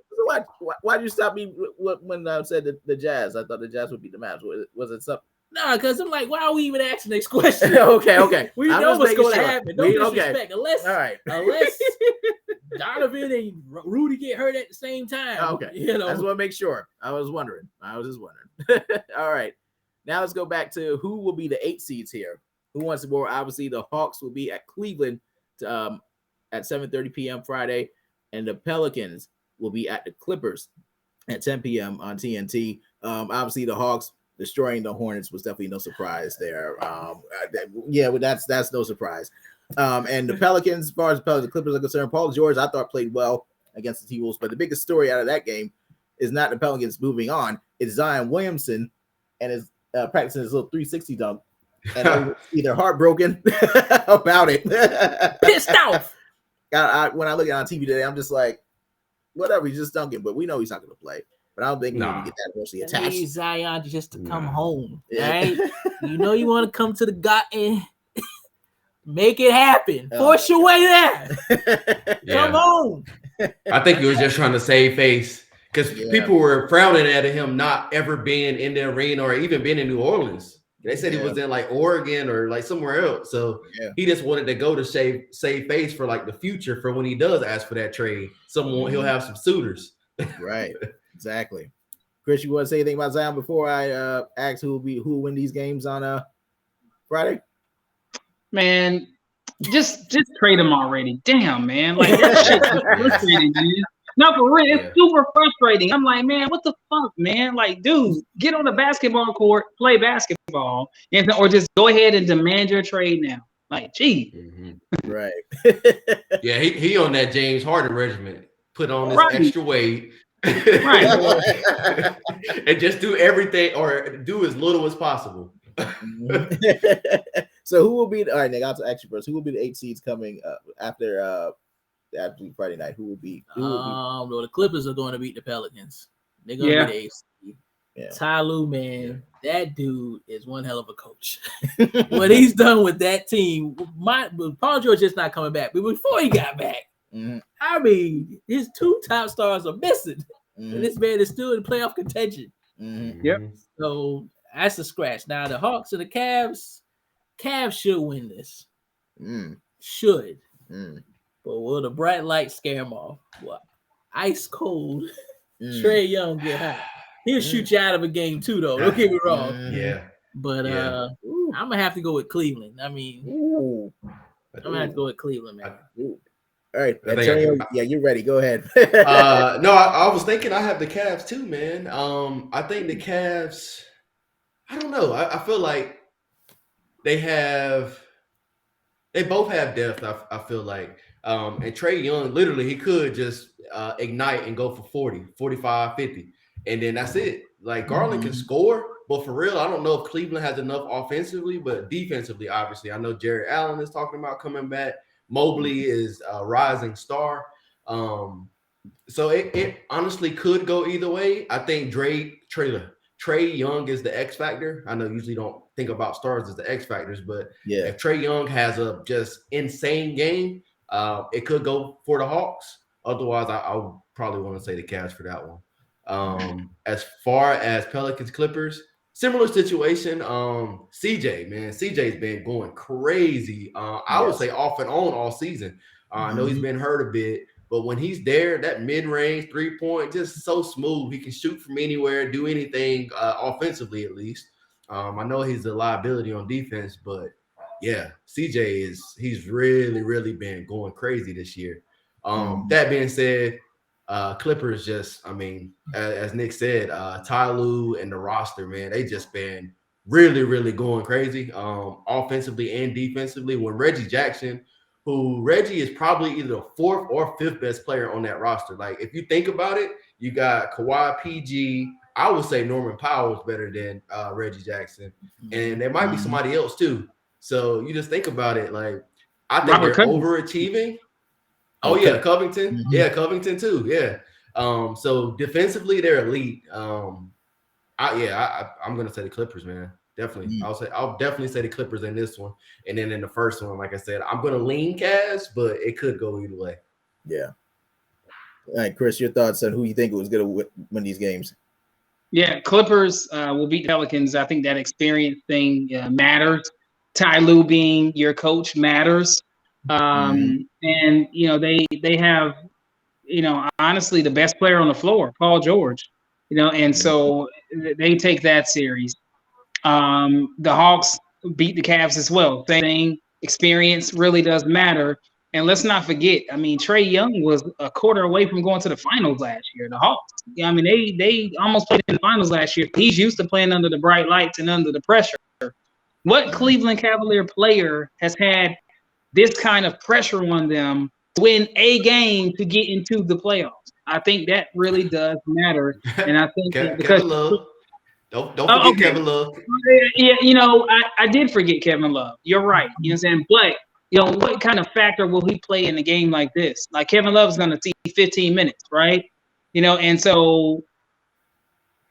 why'd you stop me when I said the Jazz? I thought the Jazz would beat the Mavs. Was it something? No, because I'm like, why are we even asking this question? Okay. We know what's going to happen. Don't disrespect. All right. Unless Donovan and Rudy get hurt at the same time. Okay. You know, I just want to make sure. I was just wondering. All right. Now let's go back to who will be the 8 seeds here. Who wants to go? Obviously, the Hawks will be at Cleveland at 7:30 p.m. Friday, and the Pelicans will be at the Clippers at 10 p.m. on TNT. Obviously, the Hawks destroying the Hornets was definitely no surprise there. But that's no surprise. And the Pelicans, as far as the Clippers are concerned, Paul George, I thought played well against the T-Wolves, but the biggest story out of that game is not the Pelicans moving on. It's Zion Williamson and his practicing his little 360 dunk, and either heartbroken about it, pissed off. When I look at it on TV today, I'm just like, whatever, he's just dunking, but we know he's not going to play. But I don't think he's going to get that emotionally attached. I need Zion just to come home, right? You know you want to come to the Garden. Make it happen. Force your way there. Come on. I think he was just trying to save face because people were frowning at him not ever being in the arena or even being in New Orleans. They said he was in like Oregon or like somewhere else. So he just wanted to go to save face for like the future for when he does ask for that trade. He'll have some suitors. Right. Exactly. Chris, you want to say anything about Zion before I ask who will win these games on Friday? Man, just trade him already. Damn, man. Like that shit is frustrating, man. No, for real, it's super frustrating. I'm like, man, what the fuck, man? Like, dude, get on the basketball court, play basketball, or just go ahead and demand your trade now. Like, gee. Right. Yeah, he on that James Harden regimen. Put on this extra weight. Right. And just do everything or do as little as possible. So who will be all right, Nick? I'll ask you first. Who will be the 8 seeds coming after Friday night? Who will be? Well, the Clippers are going to beat the Pelicans. They're going to be the 8 seed. Yeah. Ty Lue, man, that dude is one hell of a coach. What he's done with that team, Paul George is not coming back, but before he got back, I mean, his 2 top stars are missing, and this man is still in playoff contention. Yep. So that's a scratch. Now the Hawks and the Cavs should win this. Should. But will the bright light scare them off? Well, ice cold. Trae Young get hot. He'll shoot you out of a game too, though. Don't get me wrong. But I'm gonna have to go with Cleveland. I mean, I'm gonna have to go with Cleveland, man. All right, you're ready. Go ahead. No, I was thinking I have the Cavs too, man. I think the Cavs. I don't know. I feel like they both have depth. I feel like, and Trae Young, literally, he could just ignite and go for 40, 45, 50, and then that's it. Like Garland can score, but for real, I don't know if Cleveland has enough offensively, but defensively, obviously, I know Jared Allen is talking about coming back. Mobley is a rising star. So it honestly could go either way. I think Trae Young is the X factor. I know you usually don't think about stars as the X factors, but if Trae Young has a just insane game, it could go for the Hawks. Otherwise, I would probably want to say the Cavs for that one. As far as Pelicans Clippers, similar situation. CJ's been going crazy. I would say off and on all season. I know he's been hurt a bit, but when he's there, that mid-range 3-point, just so smooth. He can shoot from anywhere, do anything offensively at least. I know he's a liability on defense, but yeah, he's really, really been going crazy this year. That being said, Clippers just, I mean, as Nick said, Ty Lue and the roster, man, they just been really, really going crazy offensively and defensively. When Reggie Jackson, Reggie is probably either the 4th or 5th best player on that roster. Like, if you think about it, you got Kawhi, PG. I would say Norman Powell is better than Reggie Jackson. And there might be somebody else too. So you just think about it. Like, I think they're overachieving. Oh, yeah, Covington. Yeah, Covington too. Yeah. So defensively, they're elite. I'm gonna say the Clippers, man. Definitely. I'll definitely say the Clippers in this one. And then in the first one, like I said, I'm gonna lean Cavs, but it could go either way. Yeah. All right, Chris, your thoughts on who you think was gonna win these games? Yeah, Clippers will beat Pelicans. I think that experience thing matters. Ty Lue being your coach matters. And they have honestly the best player on the floor, Paul George. And so they take that series. The Hawks beat the Cavs as well. Same thing. Experience really does matter. And let's not forget, Trae Young was a quarter away from going to the finals last year. The Hawks, they almost played in the finals last year. He's used to playing under the bright lights and under the pressure. What Cleveland Cavalier player has had this kind of pressure on them to win a game to get into the playoffs? I think that really does matter. And I think because Kevin Love. Don't forget Kevin Love. Yeah, I did forget Kevin Love. You're right. You know what I'm saying? But what kind of factor will he play in a game like this? Like Kevin Love is going to see 15 minutes, right? And so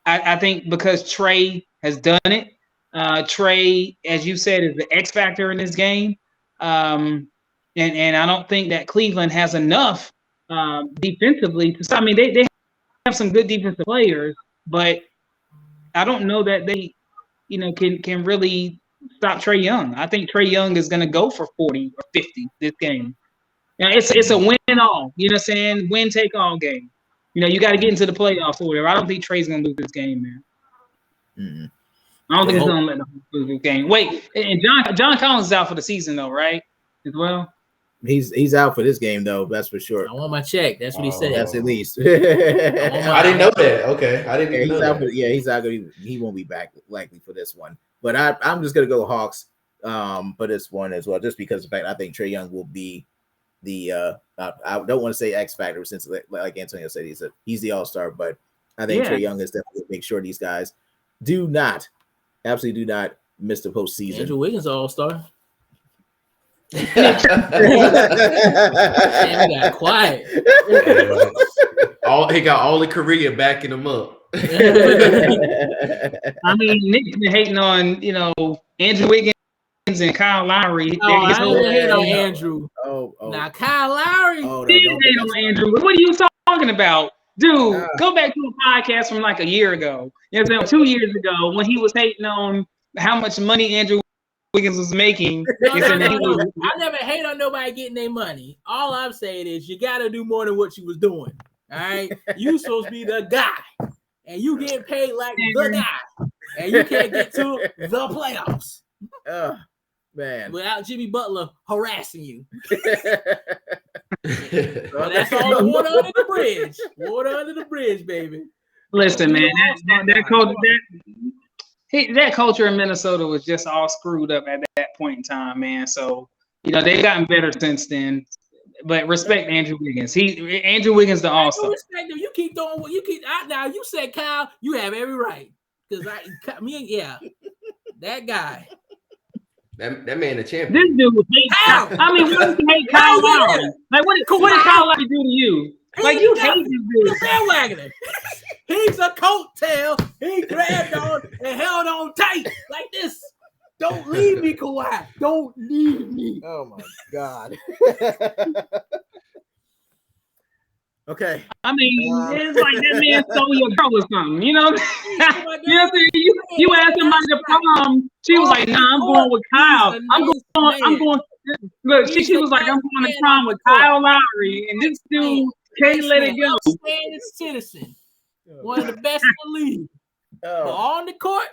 I think because Trae has done it, Trae, as you said, is the X factor in this game. And I don't think that Cleveland has enough defensively to stop. They have some good defensive players, but I don't know that they, can really stop Trae Young. I think Trae Young is going to go for 40 or 50 this game. Now it's a win all. You know what I'm saying? Win take all game. You got to get into the playoffs or whatever. I don't think Trae's going to lose this game, man. Mm-hmm. I don't think he's going to let them lose this game. Wait, and John Collins is out for the season though, right? As well. He's out for this game though. That's for sure. I want my check. That's what he said. That's at least. I didn't know that. Okay, I didn't even know that. He's out. He won't be back likely for this one. But I'm just gonna go Hawks for this one as well, just because of the fact I think Trae Young will be the I don't want to say X factor since like Antonio said he's the all-star, but I think Trae Young is definitely make sure these guys absolutely do not miss the postseason. Andrew Wiggins all-star. Damn, we got quiet. He got all the Korea backing him up. Nick's been hating on Andrew Wiggins and Kyle Lowry. I don't hate on Andrew. Now Kyle Lowry. Didn't hate on Andrew. What are you talking about, dude? Go back to a podcast from like a year ago. 2 years ago when he was hating on how much money Andrew Wiggins was making. No. I never hate on nobody getting their money. All I'm saying is you got to do more than what you was doing. All right, you supposed to be the guy, and you getting paid like the guy, and you can't get to the playoffs. Man, without Jimmy Butler harassing you. Well, that's all the water under the bridge. Water under the bridge, baby. Listen, man, that culture in Minnesota was just all screwed up at that point in time, man. So, they've gotten better since then. But respect Andrew Wiggins. Andrew Wiggins the all-star. Respect him. You keep doing what you keep. Now you said Kyle, you have every right. Because that guy. That man a champion. This dude was hate. What did you hate Kyle Lowry? Like what did Kyle Lowry do to you? Like you hate this dude. Bandwagoner. He's a coattail. He grabbed on and held on tight like this. Don't leave me, Kawhi. Don't leave me. Oh my God. Okay. It's like that man stole your girl or something. You know what I'm saying? You asked somebody to prom. She was like, "Nah, I'm going with Kyle. I'm going." Look, she was like, "I'm going to prom with Kyle Lowry," and this dude can't let it go. Outstanding citizen, one of the best in the league. But on the court,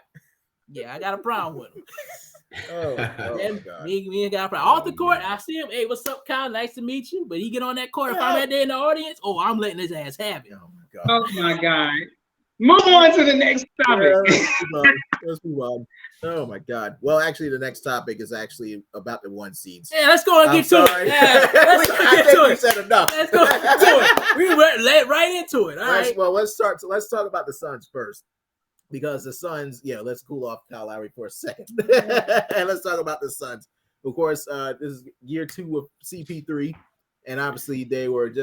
I got a problem with him. Me ain't got a problem. Off the court, I see him. Hey, what's up, Kyle? Nice to meet you. But he get on that court. If I'm out there in the audience, I'm letting his ass have it. Oh my God. Move on to the next topic. Let's move on. Oh my God. Well, actually, the next topic is actually about the 1 seeds. Yeah, let's go and get to it. Yeah, let's go get to it. We said enough. Let's go to it. We went right into it. All right. Well, let's talk about the Suns first. Because the Suns, let's cool off Kyle Lowry for a second. And let's talk about the Suns. Of course, this is year 2 of CP3. And obviously, they were in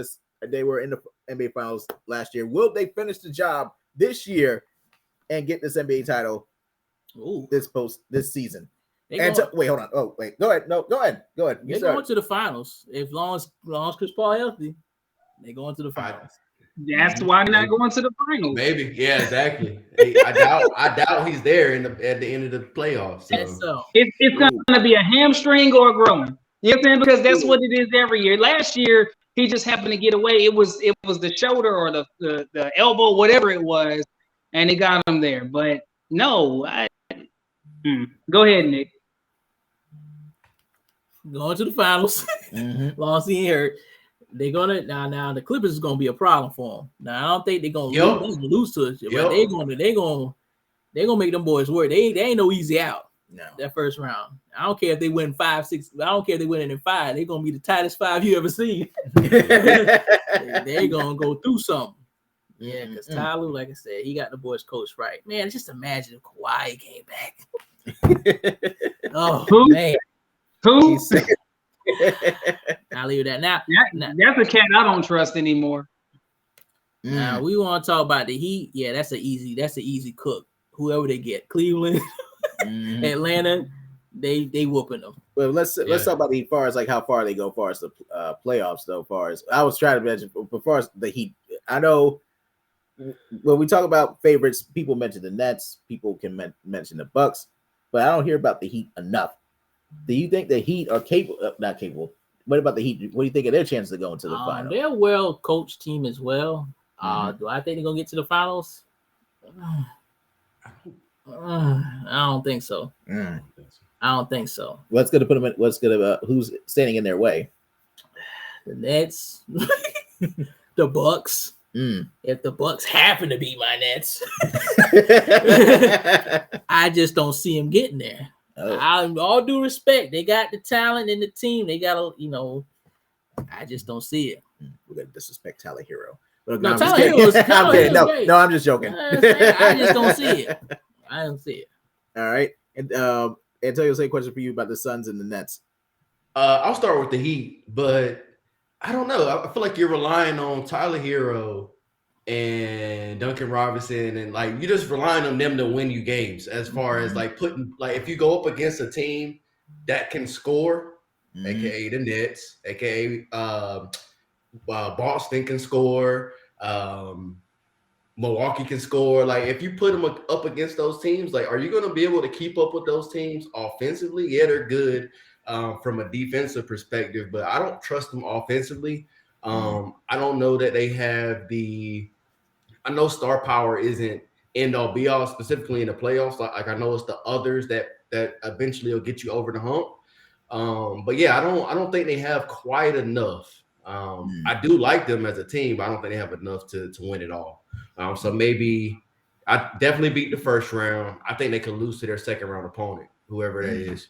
the NBA Finals last year. Will they finish the job this year and get this NBA title this season? Wait, hold on. Oh, wait. Go ahead. No, go ahead. They're going to the finals. As long as Chris Paul healthy, they're going to the finals. That's why they're not going to the finals. Maybe, yeah, exactly. I doubt he's there at the end of the playoffs. So. It's going to be a hamstring or a groin. You know what I'm saying? Because that's what it is every year. Last year, he just happened to get away. It was the shoulder or the elbow, whatever it was, and he got him there. But no, go ahead, Nick. Going to the finals. Long as he ain't hurt. They're gonna now the Clippers is gonna be a problem for them. Now I don't think they're gonna lose to us, but they're gonna make them boys work. They ain't no easy out. No, that first round. I don't care if they win 5, 6. I don't care if they win it in 5. They're gonna be the tightest 5 you ever seen. They're gonna go through something. Yeah, because Tyler, like I said, he got the boys coached right. Man, just imagine if Kawhi came back. Oh man, who? I'll leave that now. That's a cat I don't trust anymore. Now we want to talk about the Heat. Yeah, that's an easy cook. Whoever they get, Cleveland, Atlanta, they whooping them. Well, let's talk about the Heat, far as like how far they go, far as the playoffs though. Far as I was trying to mention, as far as the Heat, I know when we talk about favorites, people mention the Nets, people can mention the Bucks, but I don't hear about the Heat enough. Do you think the Heat are capable? Not capable. What about the Heat? What do you think of their chances of going to the finals? They're a well-coached team as well. Do I think they're gonna get to the finals? I don't think so. I don't think so. What's gonna put them in? What's gonna? Who's standing in their way? The Nets, the Bucks. If the Bucks happen to be my Nets, I just don't see them getting there. All due respect, they got the talent in the team. They got I just don't see it. We're gonna disrespect Tyler Hero. But no, Tyler Hero I'm just joking. I just don't see it. I don't see it. All right, and Antonio, same question for you about the Suns and the Nets. I'll start with the Heat, but I don't know. I feel like you're relying on Tyler Hero and Duncan Robinson, and like you're just relying on them to win you games. As far as like putting, like if you go up against a team that can score, aka the Nets, aka Boston can score, Milwaukee can score. Like if you put them up against those teams, like are you going to be able to keep up with those teams offensively? Yeah, they're good from a defensive perspective, but I don't trust them offensively. I don't know that they have I know star power isn't end all be all, specifically in the playoffs. Like I know it's the others that eventually will get you over the hump. But yeah, I don't think they have quite enough. I do like them as a team, but I don't think they have enough to win it all. So maybe I definitely beat the first round. I think they could lose to their second round opponent, whoever that is.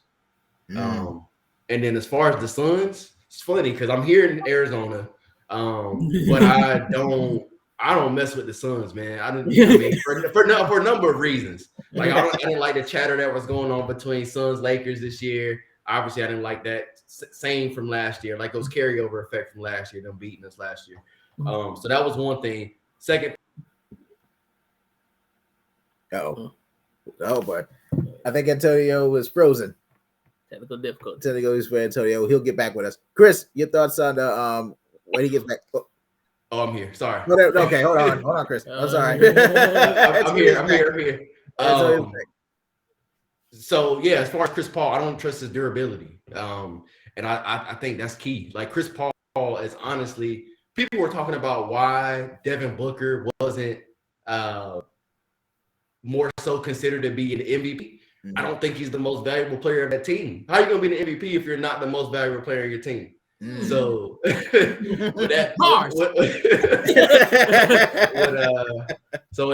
And then as far as the Suns, it's funny because I'm here in Arizona, but I don't mess with the Suns, man. For a number of reasons. Like I didn't like the chatter that was going on between Suns Lakers this year. Obviously, I didn't like that. Same from last year, like those carryover effect from last year, them beating us last year. So that was one thing. Second. Oh boy, I think Antonio was frozen. Technical difficulty. Technical for Antonio. He'll get back with us. Chris, your thoughts on the when he gets back? Oh, I'm here. Sorry. Okay, hold on, Chris. I'm sorry. I'm here. So yeah, as far as Chris Paul, I don't trust his durability, and I think that's key. Like Chris Paul is honestly, people were talking about why Devin Booker wasn't more so considered to be an MVP. I don't think he's the most valuable player of that team. How are you going to be an MVP if you're not the most valuable player of your team? So, with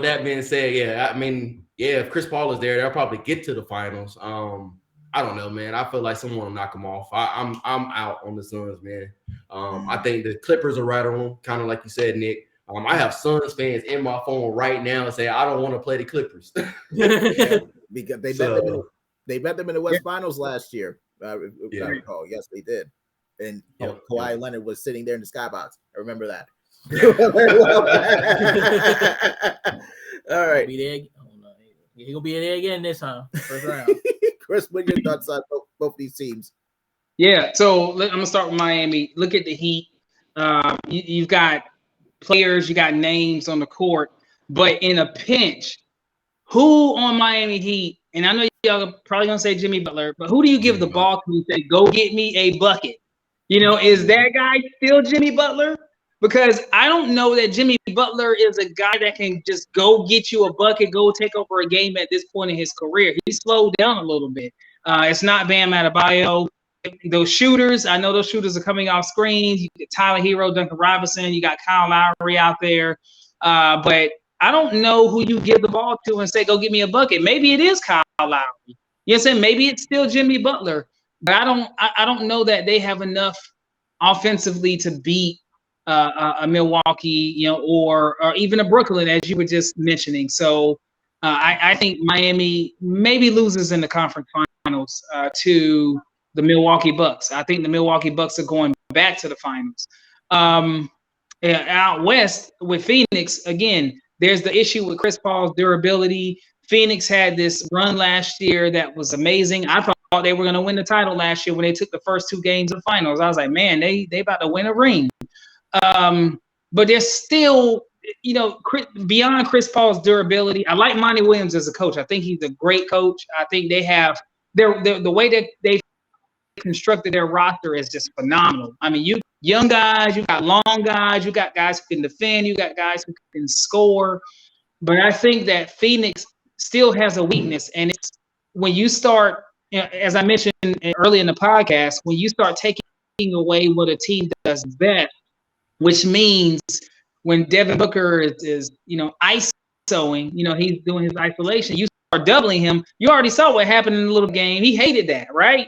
that being said, yeah, I mean, yeah, if Chris Paul is there, they'll probably get to the finals. I don't know, man. I feel like someone will knock him off. I'm out on the Suns, man. I think the Clippers are right on them, kind of like you said, Nick. I have Suns fans in my phone right now and say I don't want to play the Clippers. Because they bet them in the West Finals last year. If I recall, yes, they did. And Kawhi Leonard was sitting there in the skybox. I remember that. All right, he's gonna be there again this time. First round. Chris, what are your thoughts on both these teams? Yeah, so I'm gonna start with Miami. Look at the Heat. You've got players, you got names on the court, but in a pinch, who on Miami Heat? And I know y'all are probably gonna say Jimmy Butler, but who do you give the ball to and say, "Go get me a bucket"? You know, is that guy still Jimmy Butler? Because I don't know that Jimmy Butler is a guy that can just go get you a bucket, go take over a game at this point in his career. He slowed down a little bit. It's not Bam Adebayo. Those shooters, I know those shooters are coming off screens. You get Tyler Hero, Duncan Robinson. You got Kyle Lowry out there. But I don't know who you give the ball to and say, go get me a bucket. Maybe it is Kyle Lowry. You know what I'm saying? Maybe it's still Jimmy Butler. But I don't know that they have enough offensively to beat a Milwaukee, you know, or even a Brooklyn, as you were just mentioning. So I think Miami maybe loses in the conference finals to the Milwaukee Bucks. I think the Milwaukee Bucks are going back to the finals. Out west with Phoenix, again, there's the issue with Chris Paul's durability. Phoenix had this run last year that was amazing. I thought they were going to win the title last year when they took the first two games of the finals. I was like, man, they about to win a ring. But there's still, you know, beyond Chris Paul's durability. I like Monty Williams as a coach. I think he's a great coach. I think they have the way that they constructed their roster is just phenomenal. I mean, you young guys, you got long guys, you got guys who can defend, you got guys who can score. But I think that Phoenix still has a weakness, and it's when you start, you know, as I mentioned early in the podcast, when you start taking away what a team does best, which means when Devin Booker is you know, isoing, you know, he's doing his isolation, you start doubling him. You already saw what happened in the little game. He hated that, right?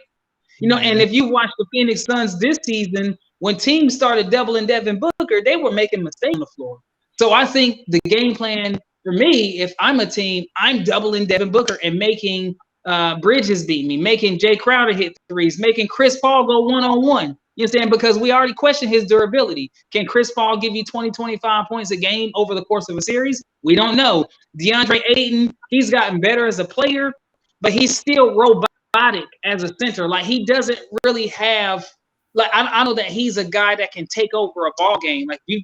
You know, and if you watch the Phoenix Suns this season, when teams started doubling Devin Booker, they were making mistakes on the floor. So I think the game plan for me, if I'm a team, I'm doubling Devin Booker and making Bridges beat me, making Jay Crowder hit threes, making Chris Paul go one-on-one. You know what I'm saying? Because we already questioned his durability. Can Chris Paul give you 20, 25 points a game over the course of a series? We don't know. DeAndre Ayton, he's gotten better as a player, but he's still robotic as a center. Like, he doesn't really have, like, I know that he's a guy that can take over a ball game. Like, if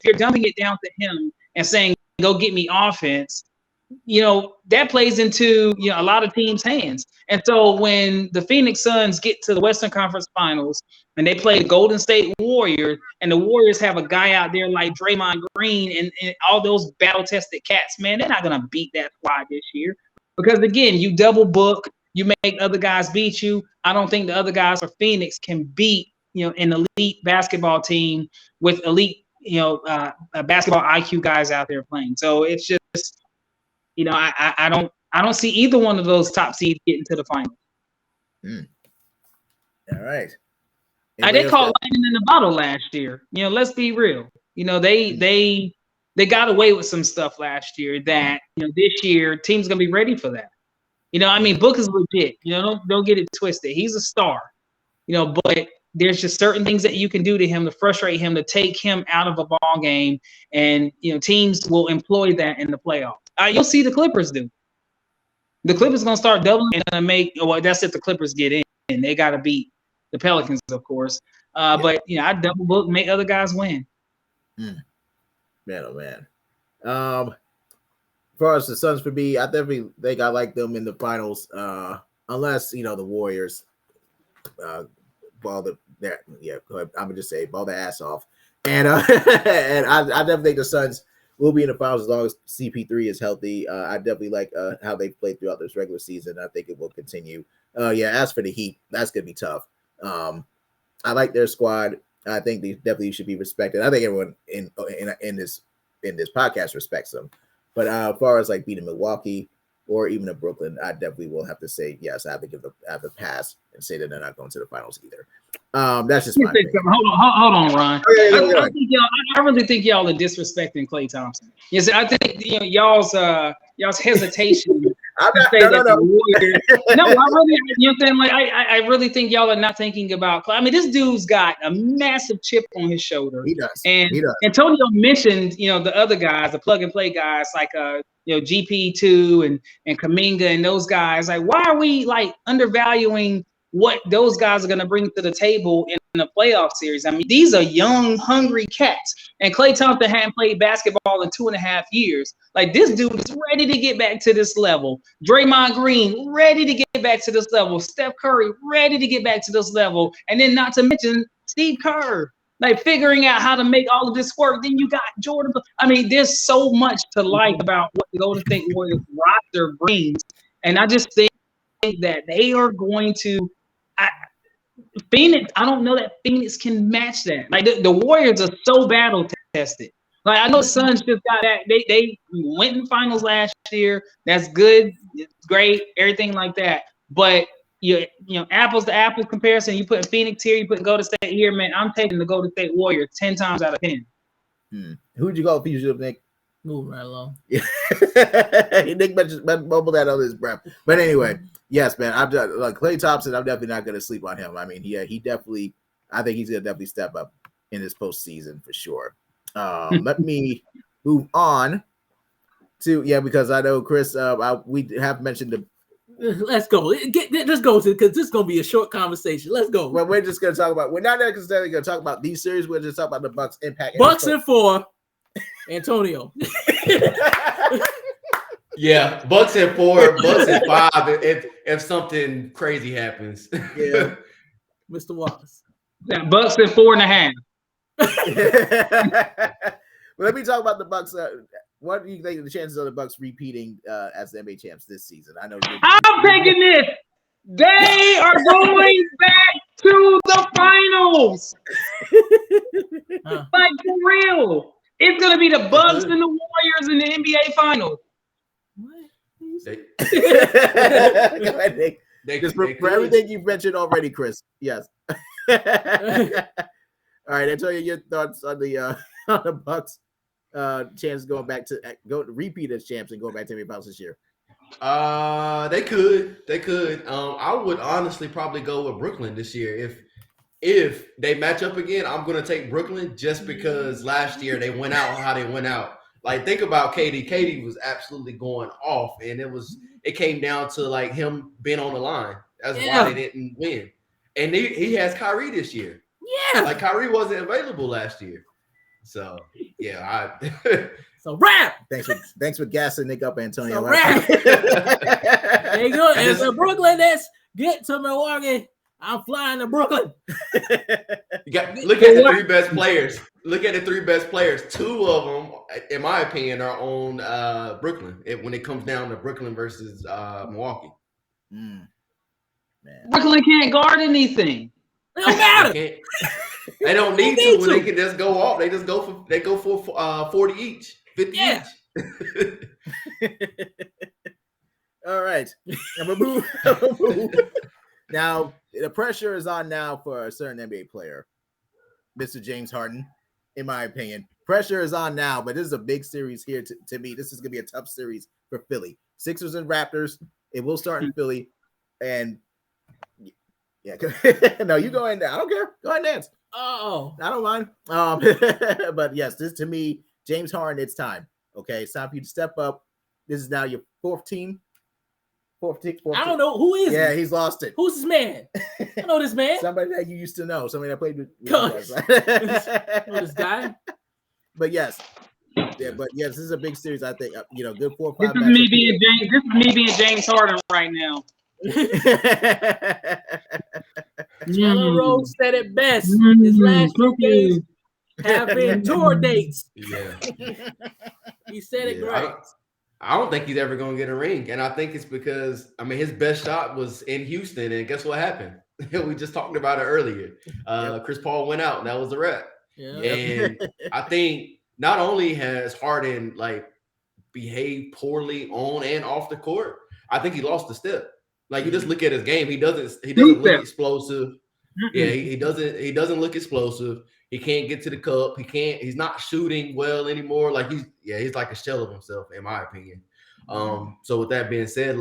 you're dumbing it down to him and saying, go get me offense, you know, that plays into, you know, a lot of teams' hands. And so when the Phoenix Suns get to the Western Conference Finals and they play Golden State Warriors, and the Warriors have a guy out there like Draymond Green and all those battle-tested cats, man, they're not going to beat that squad this year. Because, again, you double book, you make other guys beat you. I don't think the other guys for Phoenix can beat, you know, an elite basketball team with elite, you know, basketball IQ guys out there playing. So it's just, you know, I don't see either one of those top seeds getting to the finals. All right. They caught lightning in the bottle last year. You know, let's be real. You know, they got away with some stuff last year that, you know, this year teams gonna be ready for that. You know, I mean, Book is legit. You know, don't get it twisted. He's a star. You know, but there's just certain things that you can do to him to frustrate him, to take him out of a ball game, and, you know, teams will employ that in the playoffs. You'll see the Clippers do. The Clippers going to start doubling and going to make, well, that's if the Clippers get in. They got to beat the Pelicans, of course. But, you know, I double book, make other guys win. Man, oh, man. As far as the Suns for me, I definitely think I like them in the finals, unless, you know, the Warriors ball the ass off. And and I definitely think the Suns will be in the finals as long as CP3 is healthy. I definitely like how they played throughout this regular season. I think it will continue. As for the Heat, that's gonna be tough. I like their squad. I think they definitely should be respected. I think everyone in this podcast respects them. But as far as like beating Milwaukee or even a Brooklyn, I definitely will have to say yes. I have to have a pass and say that they're not going to the finals either. That's just my opinion. Hold on, Ron. Okay. I really think y'all are disrespecting Klay Thompson. Yes, I think, you know, y'all's hesitation. No. I really, you know what I'm saying? Like, I really think y'all are not thinking about Klay. I mean, this dude's got a massive chip on his shoulder. He does. And Antonio mentioned, you know, the other guys, the plug and play guys, like you know, GP2 and Kuminga and those guys. Like, why are we like undervaluing what those guys are going to bring to the table in a playoff series. I mean, these are young, hungry cats. And Klay Thompson hadn't played basketball in 2.5 years. Like, this dude is ready to get back to this level. Draymond Green, ready to get back to this level. Steph Curry, ready to get back to this level. And then not to mention Steve Kerr, like figuring out how to make all of this work. Then you got Jordan. I mean, there's so much to like about what the Golden State Warriors roster brings. And I just think that they are going to Phoenix, I don't know that Phoenix can match that. Like the Warriors are so battle tested. Like I know Suns just got that. They went in finals last year. That's good. It's great. Everything like that. But you know, apples to apples comparison. You put Phoenix here. You put Golden State here. Man, I'm taking the Golden State Warriors 10 times out of 10. Who'd you go for you, Nick? Moving right along. Nick bubbled that on his breath. But anyway, yes, man. I'm just, like Klay Thompson. I'm definitely not going to sleep on him. I mean, he definitely. I think he's going to definitely step up in this postseason for sure. Let me move on to because I know Chris. We have mentioned the. Let's go. Let's go because this is going to be a short conversation. Let's go. Well, we're just going to talk about. We're not necessarily going to talk about these series. We're just talking about the Bucks' impact. Bucks in 4. Antonio. Yeah, Bucks at 4, Bucks at 5. If something crazy happens, Yeah, Mr. Wallace. Yeah, Bucks at 4.5. Well, let me talk about the Bucks. What do you think of the chances of the Bucks repeating as the NBA champs this season? I know. I'm taking this. They are going back to the finals. Like for real. It's gonna be the Bucks and the Warriors in the NBA finals. For everything you've mentioned already, Chris. Yes. All right, Antonio, your thoughts on the Bucks chance going back to repeat as champs and going back to NBA Finals this year? They could. I would honestly probably go with Brooklyn this year. If they match up again, I'm gonna take Brooklyn just because last year they went out how they went out. Like, think about KD. KD was absolutely going off, and it came down to like him being on the line. That's why they didn't win. And he has Kyrie this year. Yeah, like Kyrie wasn't available last year. So yeah, So wrap. Thanks for gassing Nick up, Antonio. So wrap. There you go. And for Brooklyn, let's get to Milwaukee. I'm flying to Brooklyn. Look at the 3 best players. Look at the 3 best players. 2 of them, in my opinion, are on Brooklyn. When it comes down to Brooklyn versus Milwaukee. Man. Brooklyn can't guard anything. It don't matter. They don't need to when they can just go off. They go for 40 each, 50 each. All right. I'm gonna move. Now, the pressure is on now for a certain NBA player, Mr. James Harden, in my opinion. Pressure is on now, but this is a big series here to me. This is going to be a tough series for Philly. Sixers and Raptors. It will start in Philly. And, yeah. No, you go ahead and I don't care. Go ahead and dance. Oh. I don't mind. But, yes, this to me, James Harden, it's time. Okay, it's time for you to step up. This is now your 4th team. 14. I don't know who is. Yeah, he's lost it. Who's this man? I know this man. Somebody that you used to know. Somebody that played with. Know this guy. But yes, this is a big series. I think good 4 or 5. This is me being James Harden right now. Jalen Rose said it best. His last 2 games have been tour dates. Yeah, he said it great. I don't think he's ever going to get a ring. And I think it's because, his best shot was in Houston. And guess what happened? We just talked about it earlier. Chris Paul went out, and that was the wrap. Yeah. And I think not only has Harden, behaved poorly on and off the court, I think he lost the step. Like, you just look at his game. He doesn't look explosive. Yeah, he doesn't look explosive. He can't get to the cup. He's not shooting well anymore. Like he's like a shell of himself, in my opinion. So with that being said,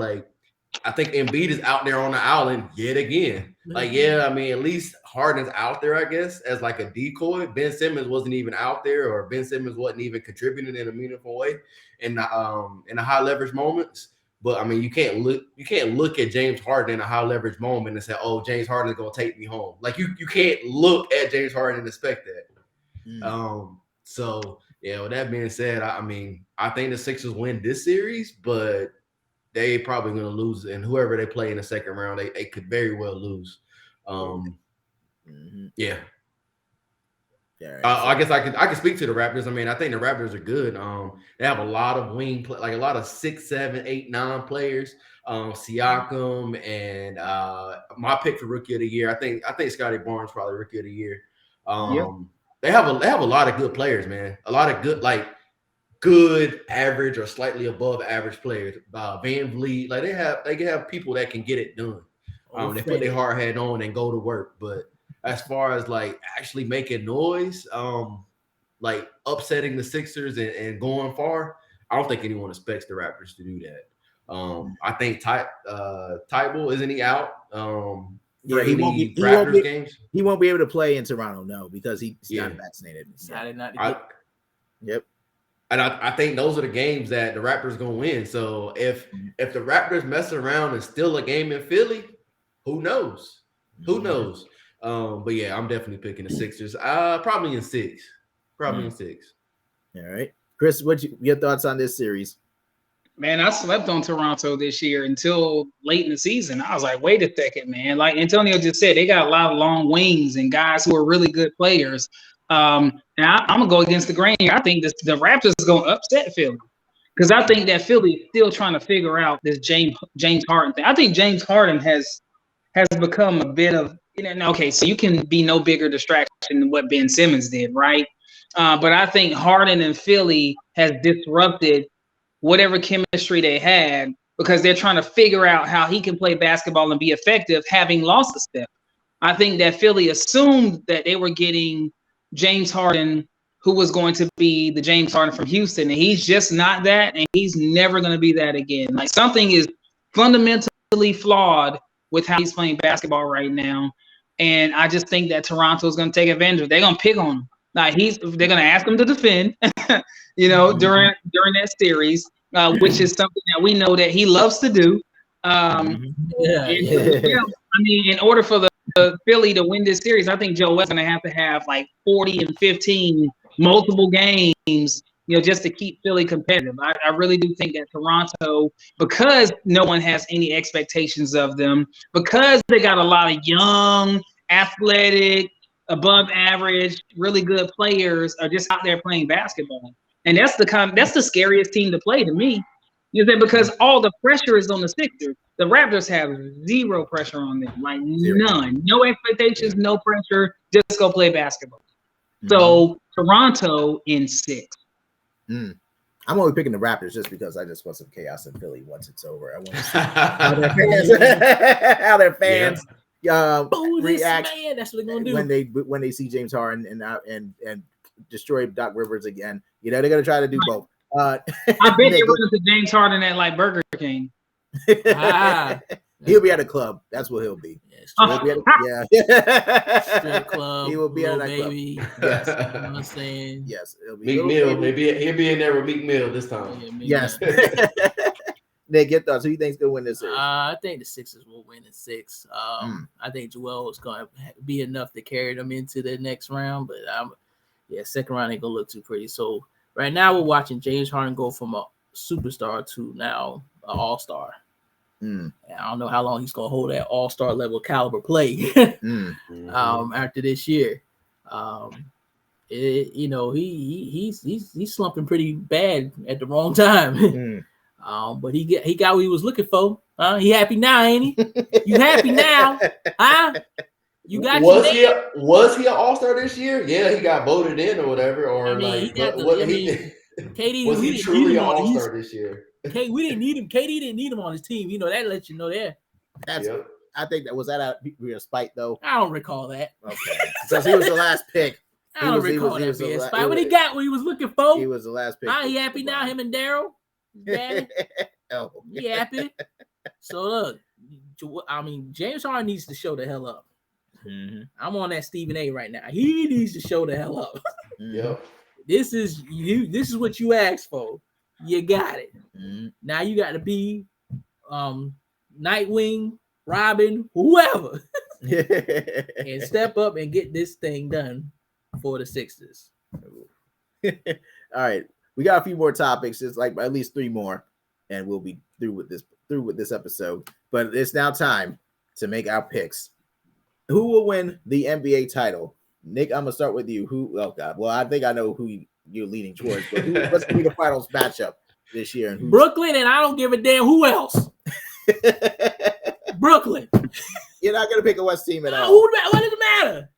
I think Embiid is out there on the island yet again. At least Harden's out there, I guess, as like a decoy. Ben Simmons wasn't even out there, or Ben Simmons wasn't even contributing in a meaningful way in the high leverage moments. But I mean, you can't look at James Harden in a high leverage moment and say, "Oh, James Harden is gonna take me home." Like you can't look at James Harden and expect that. So yeah. With that being said, I mean, I think the Sixers win this series, but they probably gonna lose, and whoever they play in the second round, they could very well lose. Yeah. Yeah, I guess I can speak to the Raptors. I mean, I think the Raptors are good. They have a lot of like a lot of 6, 7, 8, 9 players. Siakam and my pick for rookie of the year. I think Scotty Barnes probably rookie of the year. They have a lot of good players, man. A lot of good average or slightly above average players. Van Vliet, like they can have people that can get it done. They put their hard hat on and go to work, but as far as like actually making noise, like upsetting the Sixers and going far, I don't think anyone expects the Raptors to do that. I think Tybalt, isn't he out? Yeah, he won't be. Games. He won't be able to play in Toronto, no, because he's not vaccinated. Yep. And I think those are the games that the Raptors gonna win. So if the Raptors mess around and steal a game in Philly, who knows? Who knows? But yeah, I'm definitely picking the Sixers. Probably in 6. In 6. All right, Chris, your thoughts on this series? Man, I slept on Toronto this year until late in the season. I was like, wait a second, man. Like Antonio just said, they got a lot of long wings and guys who are really good players. And I'm gonna go against the grain here. I think the Raptors are gonna upset Philly because I think that Philly is still trying to figure out this James Harden thing. I think James Harden has become a bit of, okay, so you can be no bigger distraction than what Ben Simmons did, right? But I think Harden and Philly has disrupted whatever chemistry they had because they're trying to figure out how he can play basketball and be effective having lost a step. I think that Philly assumed that they were getting James Harden, who was going to be the James Harden from Houston, and he's just not that, and he's never going to be that again. Like something is fundamentally flawed with how he's playing basketball right now. And I just think that Toronto is going to take advantage of it. They're going to pick on him. Like they're going to ask him to defend, during that series, which is something that we know that he loves to do. I mean, in order for the Philly to win this series, I think Joe West's going to have like 40 and 15 multiple games, just to keep Philly competitive. I really do think that Toronto, because no one has any expectations of them, because they got a lot of young, athletic, above average, really good players are just out there playing basketball. And that's the scariest team to play to me. Because all the pressure is on the Sixers. The Raptors have zero pressure on them, like none. No expectations, no pressure. Just go play basketball. So Toronto in 6. I'm only picking the Raptors just because I just want some chaos in Philly once it's over. I want to see how their fans react. Man, that's what they're gonna do when they see James Harden and destroy Doc Rivers again. They're gonna try to do both. I bet they run into James Harden at like Burger King. He'll be at a club. That's what he'll be. He'll be at strip club. He will be at a baby. Club. Yes, you know what I'm saying. Yes, it'll be Meek Mill. He'll be in there with Meek Mill this time. Yes. Nick, your thoughts? Who you think's gonna win this series? I think the Sixers will win in 6. I think Joel is gonna be enough to carry them into the next round, but second round ain't gonna look too pretty. So right now we're watching James Harden go from a superstar to now an all-star. I don't know how long he's gonna hold that all-star level caliber play after this year. He's slumping pretty bad at the wrong time. But he got what he was looking for. He happy now, ain't he? You happy now? Huh? You got was he an all-star this year? Yeah, he got voted in or whatever. Or KD, was he truly an all-star this year? We didn't need him. KD didn't need him on his team. That lets you know there. I think that was that out of spite though. I don't recall that. Okay, because he was the last pick. I don't recall that being spite. But he got what he was looking for. He was the last pick. He happy now? Him and Daryl. He happy. So look, James Harden needs to show the hell up. I'm on that Stephen A right now. He needs to show the hell up. This is what you asked for. You got it. Now you got to be Nightwing, Robin, whoever, and step up and get this thing done for the Sixers. All right, we got a few more topics. It's like at least 3 more, and we'll be through with this episode. But it's now time to make our picks. Who will win the NBA title? Nick, I'm gonna start with you. Oh God, well I think I know who you're leaning towards, but what's gonna be the finals matchup this year? And Brooklyn, and I don't give a damn who else. Brooklyn. You're not gonna pick a West team at all. What does it matter?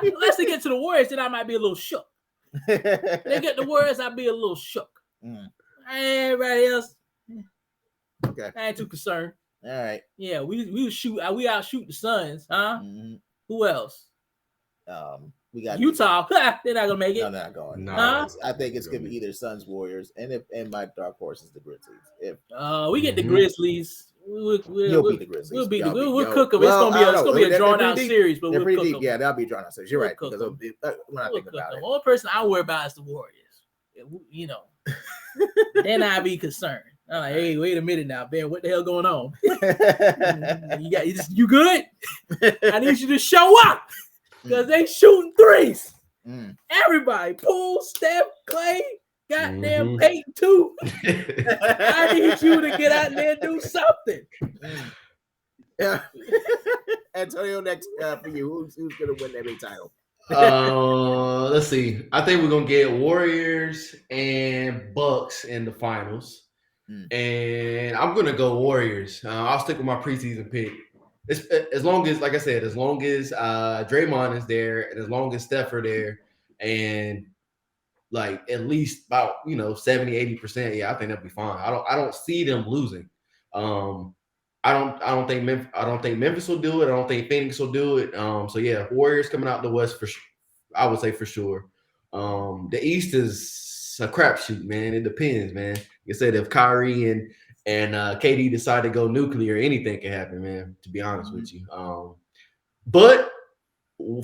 Unless they get to the Warriors, then I might be a little shook. They get the Warriors, I'd be a little shook. Everybody else, okay, I ain't too concerned. All right. Yeah, we outshoot the Suns, huh? Mm-hmm. Who else? We got Utah. They're not gonna make it. No, they're not going. No, I think it's gonna be either Suns, Warriors, and my dark horse is the Grizzlies. If we get the Grizzlies, we'll beat the Grizzlies. We'll cook them. Well, it's gonna be a drawn out series, but we'll cook them. Yeah, that'll be a drawn out series. You're right. Because we'll when I think about it, the only person I worry about is the Warriors. You know, then I'd be concerned. I'm like, hey, wait a minute now, Ben, what the hell going on? You good? I need you to show up because they shooting threes. Everybody, Poole, Steph, Clay, goddamn Peyton too. I need you to get out there and do something. Yeah. Antonio, next for you, who's gonna win every title? Let's see. I think we're gonna get Warriors and Bucks in the finals. And I'm gonna go Warriors. I'll stick with my preseason pick. As long as, like I said, as long as Draymond is there, and as long as Steph are there, and like at least about 70-80%, yeah, I think that'll be fine. I don't see them losing. I don't think Memphis will do it. I don't think Phoenix will do it. So yeah, Warriors coming out the West I would say for sure. The East is a crapshoot, man. It depends, man. Like I said, if Kyrie and KD decide to go nuclear, anything can happen, man. To be honest with you, but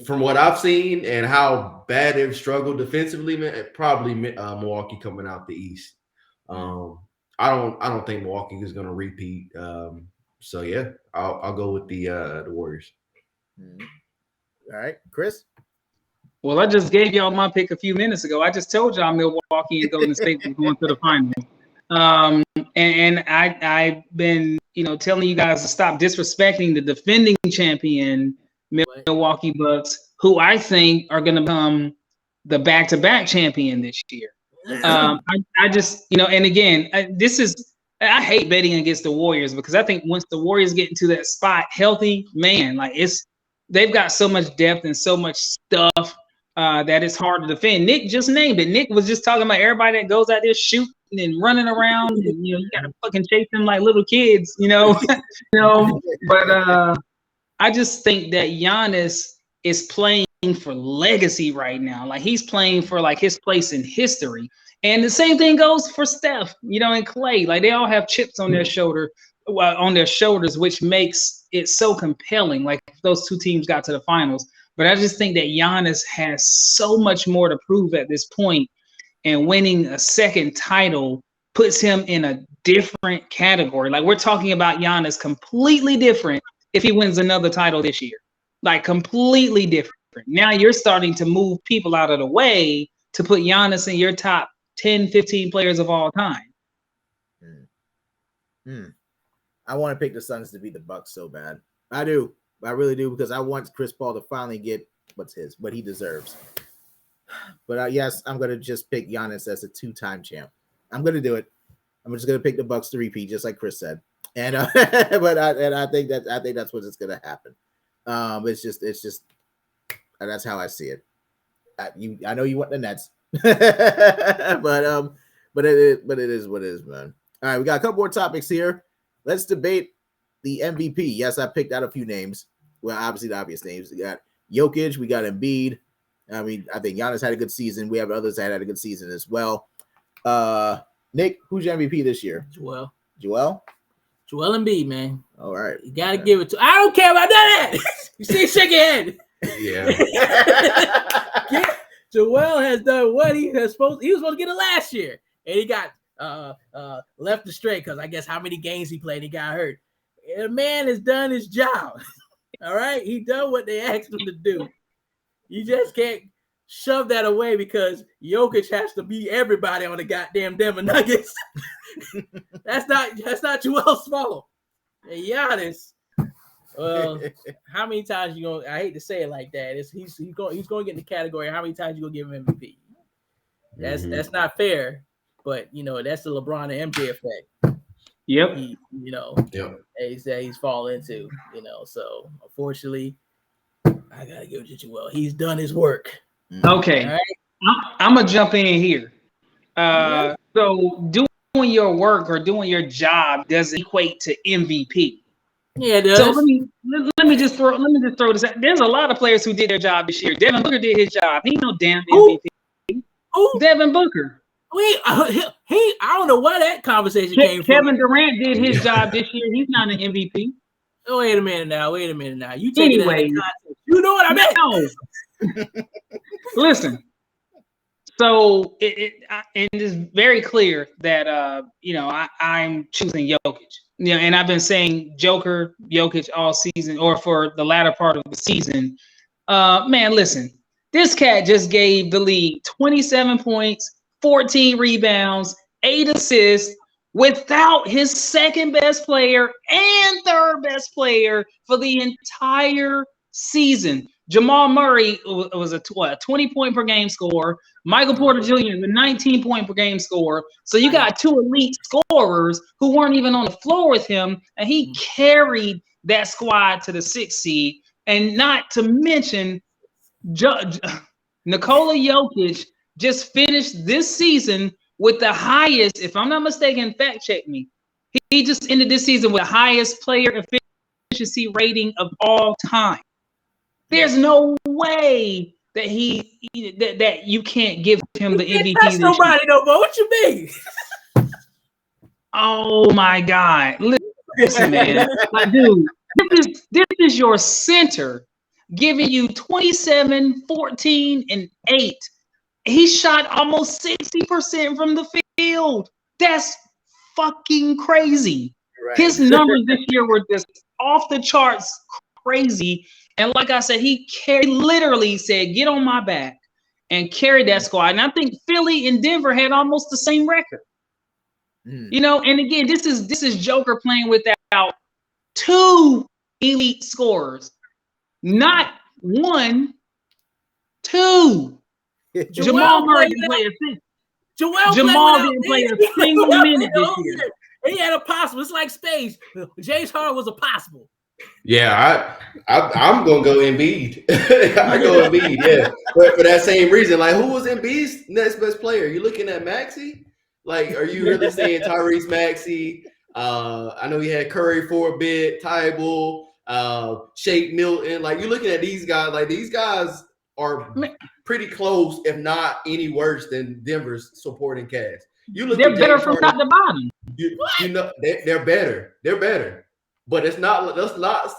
from what I've seen and how bad they've struggled defensively, man, probably Milwaukee coming out the East. I don't think Milwaukee is going to repeat. So yeah, I'll go with the Warriors. All right, Chris. Well, I just gave y'all my pick a few minutes ago. I just told y'all Milwaukee and Golden State were going to the finals. And I've been, telling you guys to stop disrespecting the defending champion Milwaukee Bucks, who I think are going to become the back-to-back champion this year. I just, and again, I hate betting against the Warriors because I think once the Warriors get into that spot healthy, man, like they've got so much depth and so much stuff that it's hard to defend. Nick just named it. Nick was just talking about everybody that goes out there shooting and running around, and you gotta fucking chase them like little kids, But I just think that Giannis is playing for legacy right now. Like he's playing for like his place in history. And the same thing goes for Steph, and Clay. Like they all have chips on their shoulders, which makes it so compelling. Like if those two teams got to the finals. But I just think that Giannis has so much more to prove at this point, and winning a second title puts him in a different category. Like we're talking about Giannis completely different if he wins another title this year, like completely different. Now you're starting to move people out of the way to put Giannis in your top 10, 15 players of all time. I want to pick the Suns to beat the Bucks so bad. I do. I really do, because I want Chris Paul to finally get what he deserves. But yes, I'm going to just pick Giannis as a 2-time champ. I'm going to do it. I'm just going to pick the Bucks to repeat, just like Chris said. And but I think that's what's going to happen. It's just that's how I see it. I know you want the Nets, but it is what it is, man. All right, we got a couple more topics here. Let's debate the MVP. Yes, I picked out a few names. Well, obviously the obvious names. We got Jokic, we got Embiid. I mean, I think Giannis had a good season. We have others that had a good season as well. Nick, who's your MVP this year? Joel Embiid, man. All right. You got to give it to. I don't care about that. You see, shake your head. Yeah. Joel has done what he was supposed to get it last year. And he got left the straight because I guess how many games he played, he got hurt. The man has done his job. All right, he done what they asked him to do. You just can't shove that away because Jokic has to beat everybody on the goddamn Denver Nuggets. That's not Joel's fault. And Giannis, well, how many times you gonna? I hate to say it like that. He's going to get in the category. How many times you gonna give him MVP? That's not fair. But that's the LeBron and MJ effect. Yep. He's fallen into. So unfortunately, I gotta give it to Joel. He's done his work. Okay. Right? I'm gonna jump in here. So doing your work or doing your job doesn't equate to MVP. Yeah, it does. So let me just throw this out. There's a lot of players who did their job this year. Devin Booker did his job. He no damn MVP. Who? Devin Booker. I don't know why that conversation came from. Kevin Durant did his job this year. He's not an MVP. Oh, wait a minute now. You take it out of context. You know what I mean? No. Listen. So it is very clear that I'm choosing Jokic. And I've been saying Jokic all season, or for the latter part of the season. Man, listen. This cat just gave the league 27 points, 14 rebounds, 8 assists without his second best player and third best player for the entire season. Jamal Murray was a 20-point per game scorer. Michael Porter Jr. was a 19-point per game scorer. So you got two elite scorers who weren't even on the floor with him, and he carried that squad to the 6th seed. And not to mention, Nikola Jokic just finished this season with the highest, if I'm not mistaken, fact check me. He just ended this season with the highest player efficiency rating of all time. There's no way that that you can't give him the MVP. That's nobody no more. What you mean? Oh my God! Listen, man, like, dude, this is your center giving you 27, 14, and 8. He shot almost 60% from the field. That's fucking crazy. Right. His numbers this year were just off the charts crazy. And like I said, he literally said, "Get on my back," and carried that squad. And I think Philly and Denver had almost the same record. And again, this is Joker playing without 2 elite scorers. Not 1, 2. Jamal Murray didn't play a single. Jamal didn't play a single minute this year. He had a possible. It's like space. James Harden was a possible. Yeah, I'm gonna go Embiid. I go Embiid, yeah. But for that same reason, like, who was Embiid's next best player? You looking at Maxey? Like, are you really saying Tyrese Maxey? I know he had Curry for a bit, Tybal, Shake Milton. Like, you're looking at these guys. Like, these guys are pretty close, if not any worse than Denver's supporting cast. You look. They're better from top to bottom. You know they're better. They're better. But let's not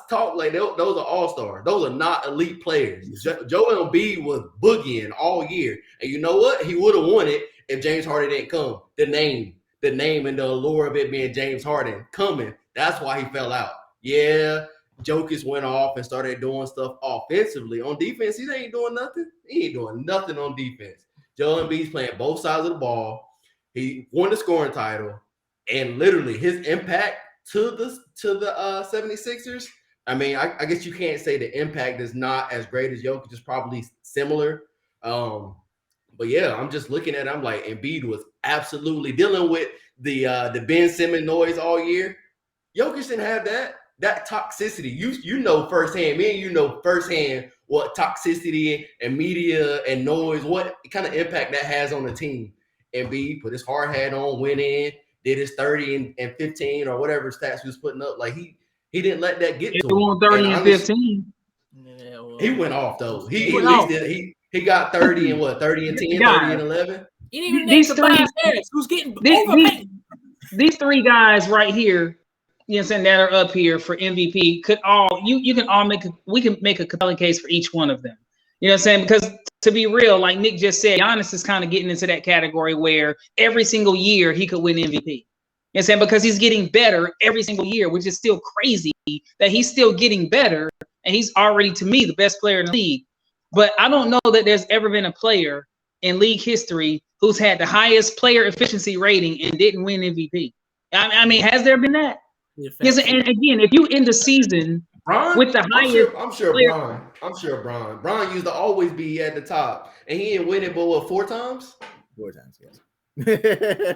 talk like those are all-stars. Those are not elite players. Joel Embiid was boogieing all year. And you know what? He would have won it if James Harden didn't come. The name and the allure of it being James Harden coming. That's why he fell out. Yeah, Jokic went off and started doing stuff offensively. On defense, he ain't doing nothing. He ain't doing nothing on defense. Joel Embiid's playing both sides of the ball. He won the scoring title. And literally his impact to the 76ers, I mean, I guess you can't say the impact is not as great as Jokic, it's probably similar. But yeah, I'm just looking at it, I'm like, Embiid was absolutely dealing with the Ben Simmons noise all year. Jokic didn't have that toxicity. You know firsthand, me and you know firsthand what toxicity and media and noise, what kind of impact that has on the team. Embiid put his hard hat on, went in, did his 30 and 15 or whatever stats he was putting up. Like, he didn't let that get to him. 30 and 15. Yeah, well, he went off though. He got 30 and what? 30 and 10, 30 and 11. He didn't even name Tobias Harris, who's getting overpaid. These 3 guys right here, you know what I'm saying, that are up here for MVP could all we can make a compelling case for each one of them. You know what I'm saying? Because to be real, like Nick just said, Giannis is kind of getting into that category where every single year he could win MVP. You know what I'm saying? Because he's getting better every single year, which is still crazy that he's still getting better. And he's already, to me, the best player in the league. But I don't know that there's ever been a player in league history who's had the highest player efficiency rating and didn't win MVP. I mean, has there been that? Yes, and again, if you end the season Bron, with the highest, I'm sure Bron used to always be at the top, and he didn't win it, but what, 4 times? 4 times, yes.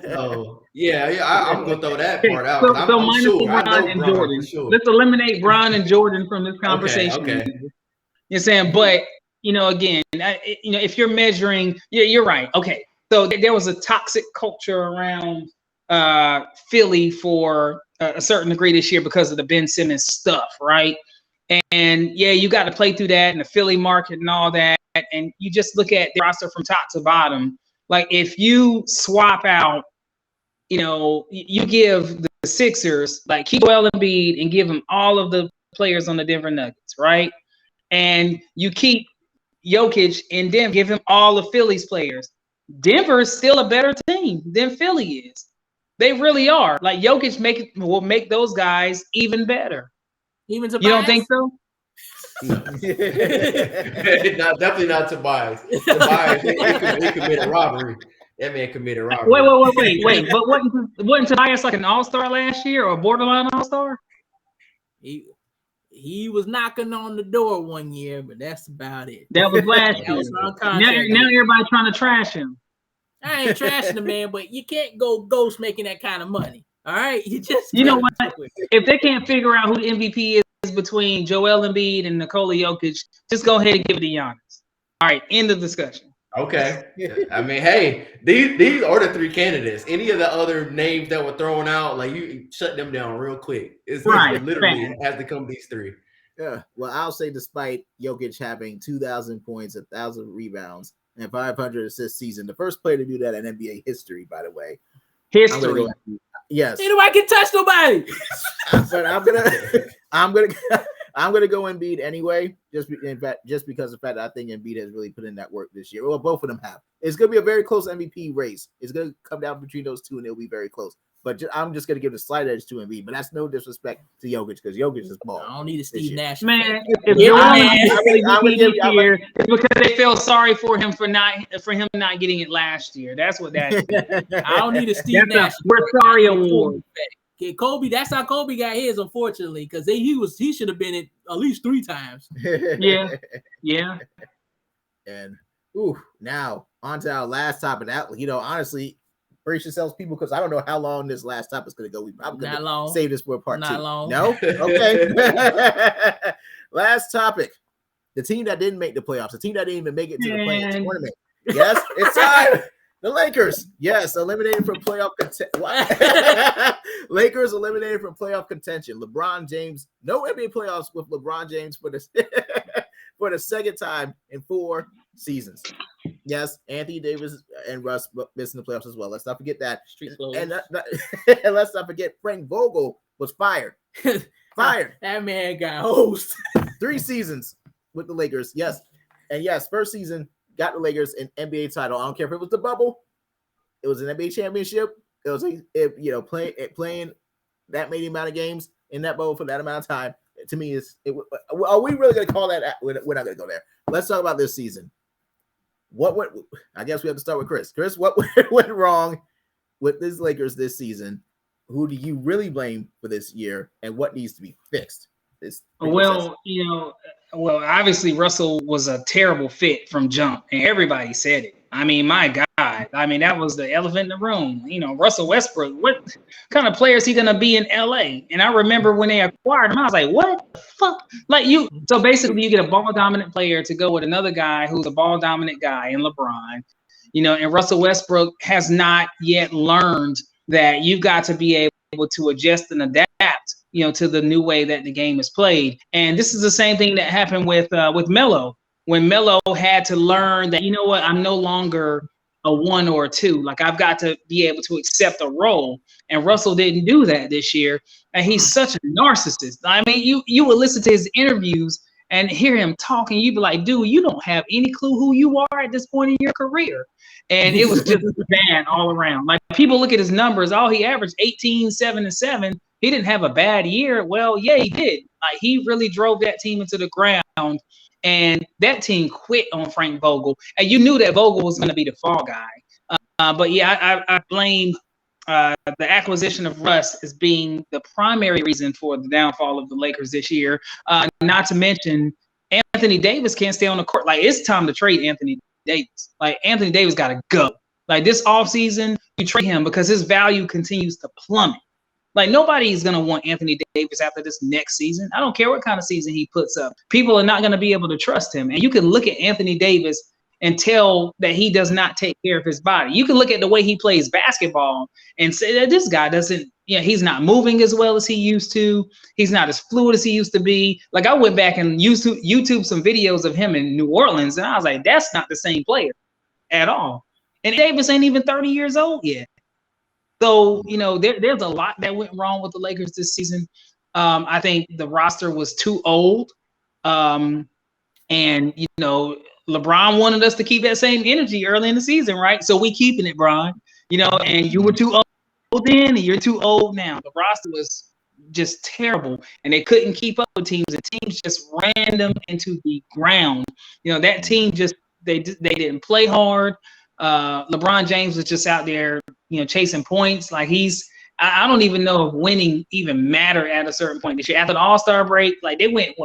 So I'm gonna throw that part out. So I'm minus sure. Bron and Jordan. Sure. Let's eliminate Bron and Jordan from this conversation. Okay. You know what I'm saying? But, again, if you're measuring, you're right. Okay. So there was a toxic culture around Philly for a certain degree this year because of the Ben Simmons stuff, right? And you got to play through that and the Philly market and all that. And you just look at the roster from top to bottom. Like if you swap out, you give the Sixers, like keep Joel Embiid and give them all of the players on the Denver Nuggets, right? And you keep Jokic and Denver, give him all the Philly's players. Denver is still a better team than Philly is. They really are. Like Jokic will make those guys even better. Even Tobias? You don't think so? No. Definitely not Tobias. Tobias, he committed robbery. That man committed robbery. Wait. But wasn't Tobias like an all-star last year or a borderline all-star? He was knocking on the door one year, but that's about it. That was last year. Now everybody's trying to trash him. I ain't trashing the man, but you can't go ghost making that kind of money. All right, you know what? If they can't figure out who the MVP is between Joel Embiid and Nikola Jokic, just go ahead and give it to Giannis. All right, end of discussion. Okay. I mean, hey, these are the 3 candidates. Any of the other names that were thrown out, like you shut them down real quick. It literally has to come these 3. Yeah. Well, I'll say despite Jokic having 2,000 points, 1,000 rebounds, and 500 assist season, the first player to do that in NBA history, by the way. History. Yes. Ain't nobody can touch nobody. But I'm gonna go Embiid anyway, just because of the fact that I think Embiid has really put in that work this year. Well, both of them have. It's gonna be a very close MVP race. It's gonna come down between those 2, and it'll be very close. But I'm just gonna give the slight edge to Embiid. But that's no disrespect to Jokic because Jokic is ball. I don't need a Steve Nash. Man, it's because they feel sorry for him for him not getting it last year. That's what that is. I don't need a Steve Nash. We're sorry award. Okay, Kobe, that's how Kobe got his, unfortunately, because he should have been it at least 3 times. Yeah. And now on to our last topic. That honestly, brace yourselves, people, because I don't know how long this last topic is going to go. We probably going to save this for a part 2. Not long. No? Okay. Last topic. The team that didn't make the playoffs. The team that didn't even make it to the play-in tournament. Yes, it's time. The Lakers. Yes, eliminated from playoff contention. Lakers eliminated from playoff contention. LeBron James. No NBA playoffs with LeBron James for the second time in 4 seasons. Yes, Anthony Davis and Russ missing the playoffs as well. Let's not forget that. And let's not forget Frank Vogel was fired. That man got hosed. 3 seasons with the Lakers. Yes. And yes, first season got the Lakers an NBA title. I don't care if it was the bubble. It was an NBA championship. It was playing that many amount of games in that bubble for that amount of time. To me, are we really going to call that? We're not going to go there. Let's talk about this season. I guess we have to start with Chris. Chris, what went wrong with this Lakers this season? Who do you really blame for this year, and what needs to be fixed? Obviously Russell was a terrible fit from jump, and everybody said it. I mean, my God. I mean, that was the elephant in the room. Russell Westbrook, what kind of player is he going to be in LA? And I remember when they acquired him, I was like, what the fuck? So basically you get a ball dominant player to go with another guy who's a ball dominant guy in LeBron, and Russell Westbrook has not yet learned that you've got to be able to adjust and adapt, to the new way that the game is played. And this is the same thing that happened with Melo, when Melo had to learn that, I'm no longer a 1 or a 2. Like, I've got to be able to accept a role. And Russell didn't do that this year. And he's such a narcissist. I mean, you would listen to his interviews and hear him talking, you'd be like, dude, you don't have any clue who you are at this point in your career. And it was just bad all around. Like, people look at his numbers. Oh, he averaged 18, 7, and 7. He didn't have a bad year. Well, yeah, he did. Like, he really drove that team into the ground. And that team quit on Frank Vogel. And you knew that Vogel was going to be the fall guy. But yeah, I blame the acquisition of Russ as being the primary reason for the downfall of the Lakers this year. Not to mention, Anthony Davis can't stay on the court. Like, it's time to trade Anthony Davis. Like, Anthony Davis got to go. Like, this offseason, you trade him because his value continues to plummet. Like, nobody's going to want Anthony Davis after this next season. I don't care what kind of season he puts up. People are not going to be able to trust him. And you can look at Anthony Davis and tell that he does not take care of his body. You can look at the way he plays basketball and say that this guy doesn't, he's not moving as well as he used to. He's not as fluid as he used to be. Like, I went back and YouTube some videos of him in New Orleans, and I was like, that's not the same player at all. And Davis ain't even 30 years old yet. So, there's a lot that went wrong with the Lakers this season. I think the roster was too old. LeBron wanted us to keep that same energy early in the season, right? So we keeping it, Bron. And you were too old then, and you're too old now. The roster was just terrible, and they couldn't keep up with teams. The teams just ran them into the ground. That team just they didn't play hard. LeBron James was just out there, chasing points. Like, I don't even know if winning even mattered at a certain point this year. After the All-Star break, like, they went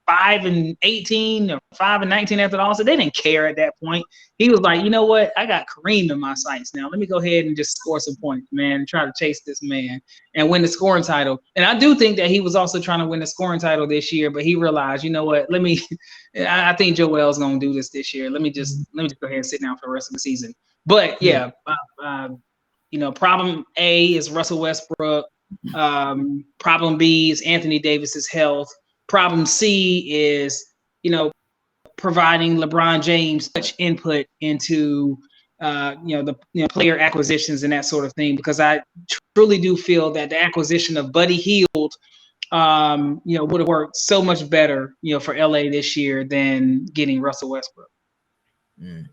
5-18 or 5-19 after the All-Star. They didn't care at that point. He was like, you know what? I got Kareem in my sights now. Let me go ahead and just score some points, man, and try to chase this man and win the scoring title. And I do think that he was also trying to win the scoring title this year, but he realized, you know what? I think Joel's going to do this year. Let me just go ahead and sit down for the rest of the season. But yeah, problem A is Russell Westbrook. Problem B is Anthony Davis's health. Problem C is, providing LeBron James such input into, the player acquisitions and that sort of thing, because I truly do feel that the acquisition of Buddy Hield, would have worked so much better, for LA this year than getting Russell Westbrook. All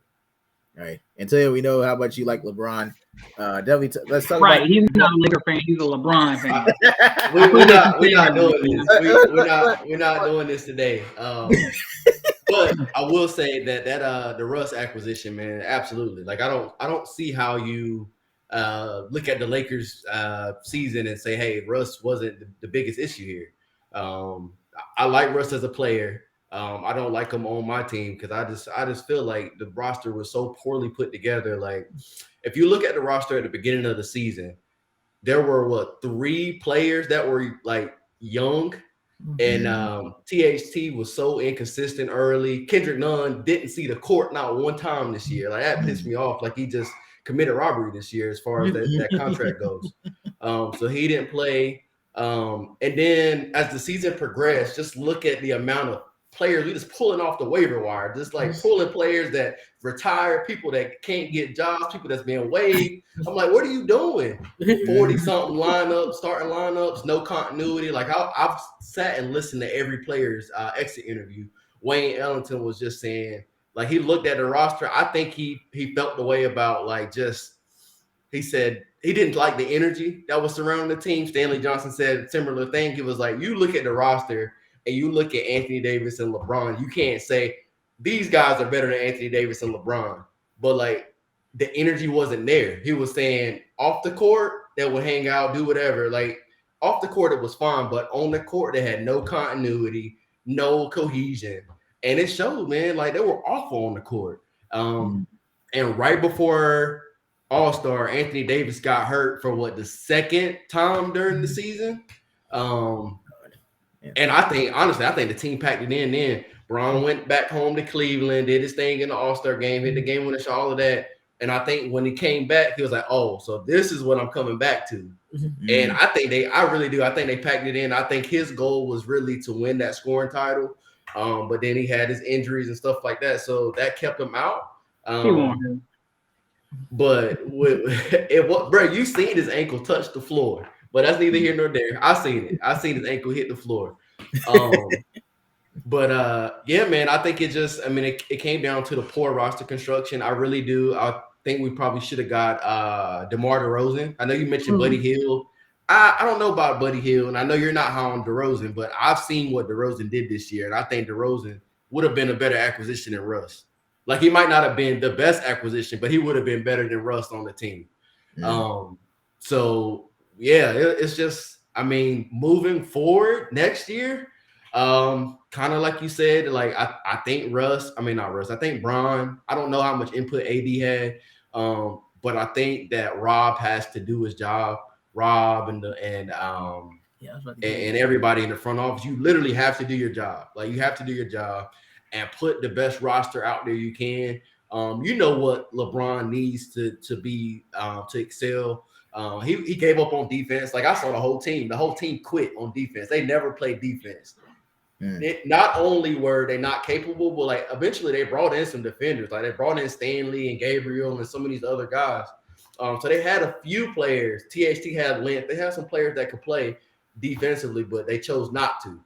right. Until we know how much you like LeBron, definitely let's talk about. Right, he's not a Laker fan; he's a LeBron fan. We're not doing this. We're not doing this today. But I will say that the Russ acquisition, man, absolutely. Like, I don't see how you look at the Lakers season and say, hey, Russ wasn't the biggest issue here. I like Russ as a player. I don't like him on my team because I just feel like the roster was so poorly put together. Like, if you look at the roster at the beginning of the season, there were 3 players that were like young, and THT was so inconsistent early. Kendrick Nunn didn't see the court not one time this year. Like, that pissed me off. Like, he just committed robbery this year as far as that contract goes. So he didn't play. And then as the season progressed, just look at the amount of players we just pulling off the waiver wire, just like pulling players that retire, people that can't get jobs, people that's being waived. I'm like, what are you doing? 40-something lineups, starting lineups, no continuity. Like, I've sat and listened to every player's exit interview. Wayne Ellington was just saying, like, he looked at the roster. I think he felt the way about, like, just, he said he didn't like the energy that was surrounding the team. Stanley Johnson said a similar thing. He was like, you look at the roster and you look at Anthony Davis and LeBron, you can't say these guys are better than Anthony Davis and LeBron. But, like, the energy wasn't there. He was saying off the court, they would hang out, do whatever. Like, off the court, it was fine. But on the court, they had no continuity, no cohesion. And it showed, man. Like, they were awful on the court. And right before All-Star, Anthony Davis got hurt for, the second time during the season. And I think the team packed it in then. Bron went back home to Cleveland, did his thing in the All-Star game, hit the game winner shot, all of that. And I think when he came back, he was like, oh, so this is what I'm coming back to. And I think I really do. I think they packed it in. I think his goal was really to win that scoring title. But then he had his injuries and stuff like that. So that kept him out. But bro, you seen his ankle touch the floor. But that's neither here nor there. I seen it. I seen his ankle hit the floor. But yeah, man, I think it came down to the poor roster construction. I really do. I think we probably should have got DeMar DeRozan. I know you mentioned Buddy Hield. I don't know about Buddy Hield, and I know you're not high on DeRozan, but I've seen what DeRozan did this year, and I think DeRozan would have been a better acquisition than Russ. Like, he might not have been the best acquisition, but he would have been better than Russ on the team. So yeah, it's just, I mean, moving forward next year, kind of like you said, like I think I think Bron, I don't know how much input AD had, but I think that Rob has to do his job. Rob and everybody in the front office, you literally have to do your job. Like, you have to do your job and put the best roster out there you can. You know what LeBron needs to be to excel. He gave up on defense. Like, I saw the whole team quit on defense. They never played defense. Not only were they not capable, but like eventually they brought in some defenders. Like, they brought in Stanley and Gabriel and some of these other guys. So they had a few players. THT had length. They had some players that could play defensively, but they chose not to.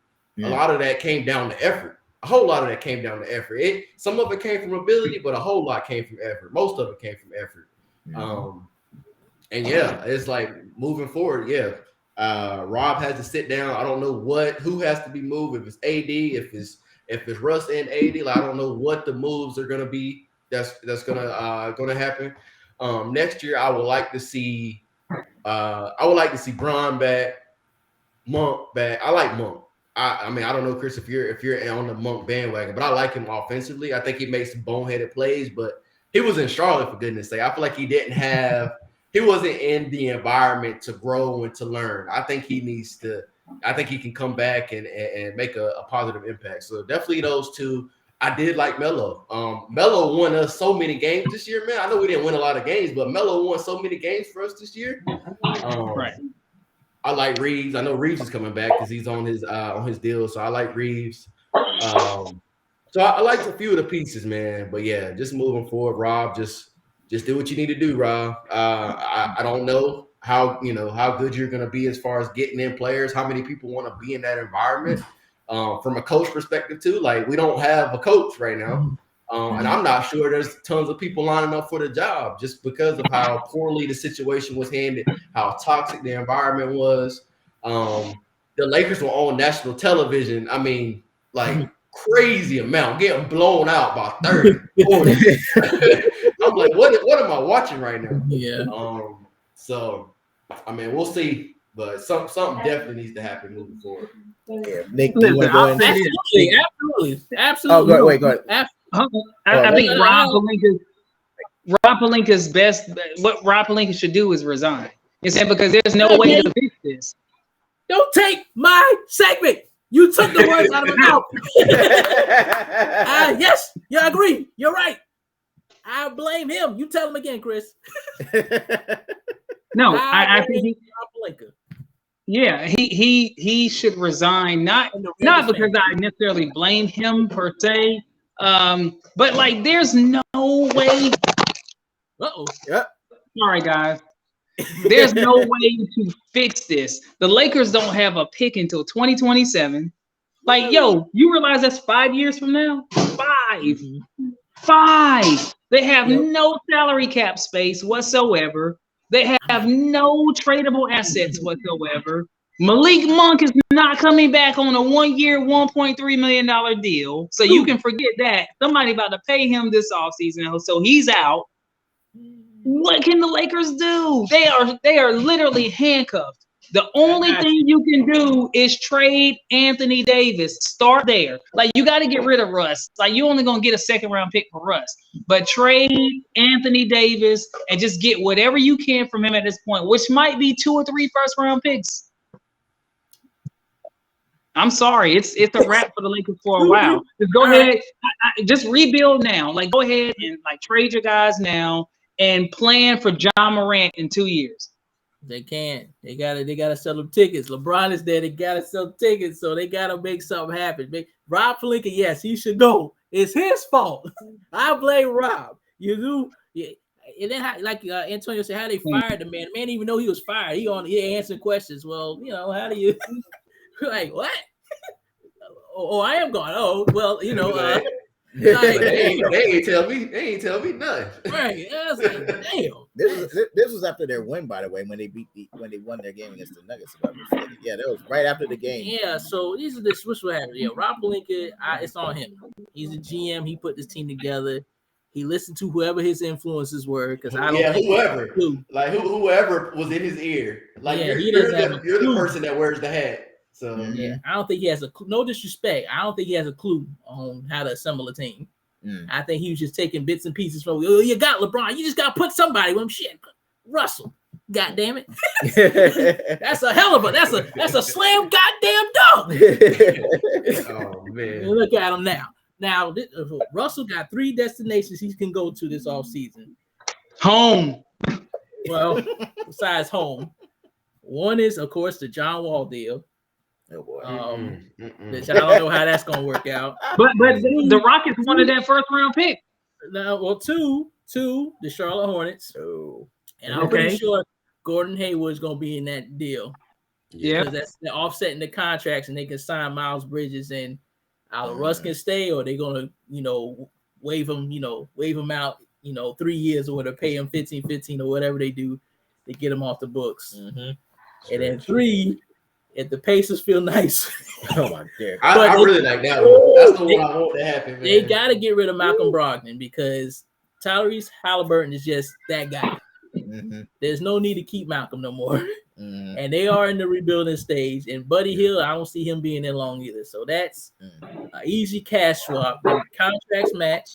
A lot of that came down to effort. A whole lot of that came down to effort. Some of it came from ability, but a whole lot came from effort. Most of it came from effort. And yeah, it's like moving forward. Yeah, Rob has to sit down. I don't know who has to be moved. If it's AD, if it's Russ and AD, like, I don't know what the moves are gonna be. That's gonna happen. Next year, I would like to see Bron back, Monk back. I like Monk. I mean, I don't know, Chris, if you're on the Monk bandwagon, but I like him offensively. I think he makes some boneheaded plays, but he was in Charlotte, for goodness sake. I feel like he wasn't in the environment to grow and to learn. I think he can come back and make a positive impact. So definitely those two. I did like Melo. Melo won us so many games this year, man. I know we didn't win a lot of games, but Melo won so many games for us this year. Right. I like Reeves. I know Reeves is coming back because he's on his deal, so I like Reeves. So I like a few of the pieces, man. But yeah, just moving forward, Rob, just do what you need to do, Rob. I don't know how good you're gonna be as far as getting in players. How many people want to be in that environment? From a coach perspective too, like, we don't have a coach right now, and I'm not sure there's tons of people lining up for the job just because of how poorly the situation was handled, how toxic the environment was. The Lakers were on national television. I mean, like, crazy amount, getting blown out by 30, 40. I'm like, what am I watching right now? Yeah. So, I mean, we'll see, but something definitely needs to happen moving forward. Yeah. Nick, do you want to go in? Absolutely. Oh, go ahead. I think Rob Pelinka's best. What Rob Pelinka should do is resign. It's because there's no way to fix this. Don't take my segment. You took the words out of my mouth. Yes, I agree. You're right. I blame him. You tell him again, Chris. No, I think Rob Pelinka. Yeah, he should resign. Not because I necessarily blame him per se, but like, there's no way. Yep. Sorry, guys. There's no way to fix this. The Lakers don't have a pick until 2027. Like, yo, you realize that's 5 years from now? 5. They have no salary cap space whatsoever. They have no tradable assets whatsoever. Malik Monk is not coming back on a 1-year, $1.3 million deal. So you can forget that. Somebody about to pay him this offseason, so he's out. What can the Lakers do? They are literally handcuffed. The only thing you can do is trade Anthony Davis. Start there. Like, you got to get rid of Russ. Like, you only going to get a second-round pick for Russ. But trade Anthony Davis and just get whatever you can from him at this point, which might be 2 or 3 first-round picks. I'm sorry. It's a wrap for the Lakers for a while. Just go ahead. Just rebuild now. Like, go ahead and, like, trade your guys now and plan for John Morant in 2 years. They can't. They gotta sell them tickets. LeBron is there. They gotta sell tickets, so they gotta make something happen. Rob Pelinka, yes, he should go. It's his fault. I blame Rob. You do. Yeah. And then, Antonio said, how they fired the man. The man didn't even know he was fired. He answering questions. Well, how do you like what? I am gone. Oh, well, you know, Like, like, they ain't tell me. They ain't tell me nothing. right? I was like, damn. This was after their win, by the way, when they won their game against the Nuggets. Yeah, that was right after the game. Yeah, so these are the switch what happened. Yeah, Rob Pelinka, it's on him. He's a GM. He put this team together. He listened to whoever his influences were, because I don't think whoever, like whoever was in his ear. Like Yeah, you're the person that wears the hat. So yeah, I don't think he has a clue. No disrespect. I don't think he has a clue on how to assemble a team. I think he was just taking bits and pieces from. Oh, you got LeBron. You just got to put somebody with him. Shit, Russell. God damn it. That's a hell of a. That's a slam. Goddamn dunk. Oh man. Look at him now. Now Russell got 3 destinations he can go to this offseason. Home. Well, besides home, one is of course the John Wall deal. Oh boy. Which I don't know how that's gonna work out. But the Rockets wanted that first round pick. No, well, two, the Charlotte Hornets. Oh. And I'm pretty sure Gordon Hayward's gonna be in that deal. Yeah, because they're offsetting the contracts, and they can sign Miles Bridges, and either Russ can stay, or they're gonna, waive him out, 3 years or whatever, pay him 15 or whatever they do to get him off the books. And then 3, if the Pacers feel nice. Oh my God. I really like that one. That's the one I want to happen, man. They got to get rid of Malcolm Brogdon, because Tyrese Halliburton is just that guy. There's no need to keep Malcolm no more. And they are in the rebuilding stage. And Buddy Hield, I don't see him being there long either. So that's an easy cash swap. The contracts match.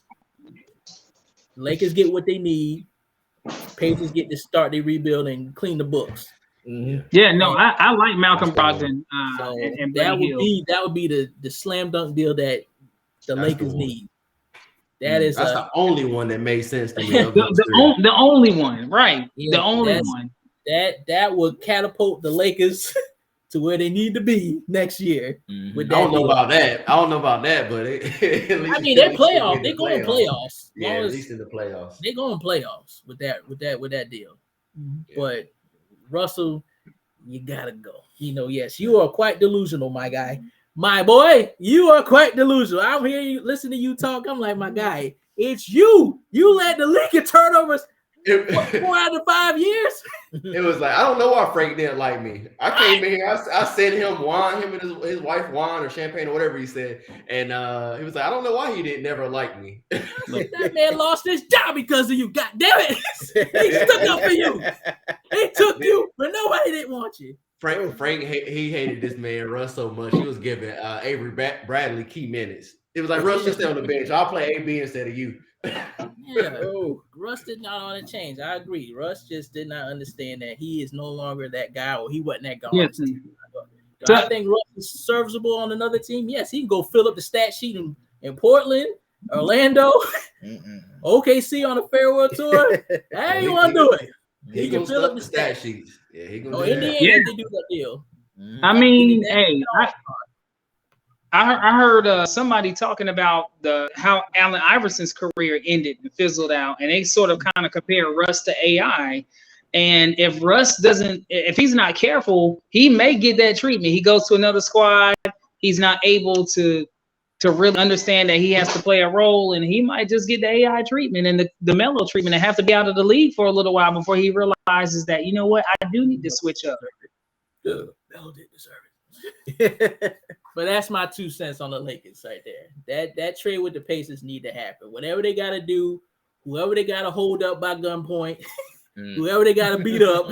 Lakers get what they need. Pacers get to start their rebuild and clean the books. Yeah, no, I like Malcolm Brogdon. And that would be the slam dunk deal that the Lakers need. That's the only one that made sense to me. the only one, right? Yeah, the only one that would catapult the Lakers to where they need to be next year. With that I don't know about that, but I mean, they're playoffs. They're going playoffs. Yeah, at least in the playoffs. They're going playoffs with that deal. But Russell, you gotta go. Yes, you are quite delusional, my guy. My boy, you are quite delusional. I'm hearing you, listen to you talk. I'm like, my guy, it's you. You led the league in turnovers 4 out of 5 years. It was like, I don't know why Frank didn't like me. I came in here, I said him wine, him and his wife wine or champagne or whatever he said. And he was like, I don't know why he didn't never like me. That man lost his job because of you. God damn it. He stuck up for you. He took you, but nobody didn't want you. Frank, he hated this man Russ so much. He was giving Avery Bradley key minutes. It was like, Russ, just stay on the bench. I'll play AB instead of you. Yeah, Russ did not want to change. I agree. Russ just did not understand that he is no longer that guy, or he wasn't that guy. Yes. Do I think Russ is serviceable on another team? Yes, he can go fill up the stat sheet in Portland, Orlando, OKC on a farewell tour. How you want to do it? He can fill up the stat sheets. Yeah, he gonna do Indiana, that. they do that deal. I mean, hey, I heard somebody talking about how Allen Iverson's career ended and fizzled out, and they sort of kind of compare Russ to AI. And if Russ if he's not careful, he may get that treatment. He goes to another squad. He's not able to really understand that he has to play a role, and he might just get the AI treatment and the mellow treatment and have to be out of the league for a little while before he realizes that, you know what, I do need to switch up. Melo didn't deserve it. But that's my 2 cents on the Lakers right there. That trade with the Pacers need to happen. Whatever they got to do, whoever they got to hold up by gunpoint, whoever they got to beat up,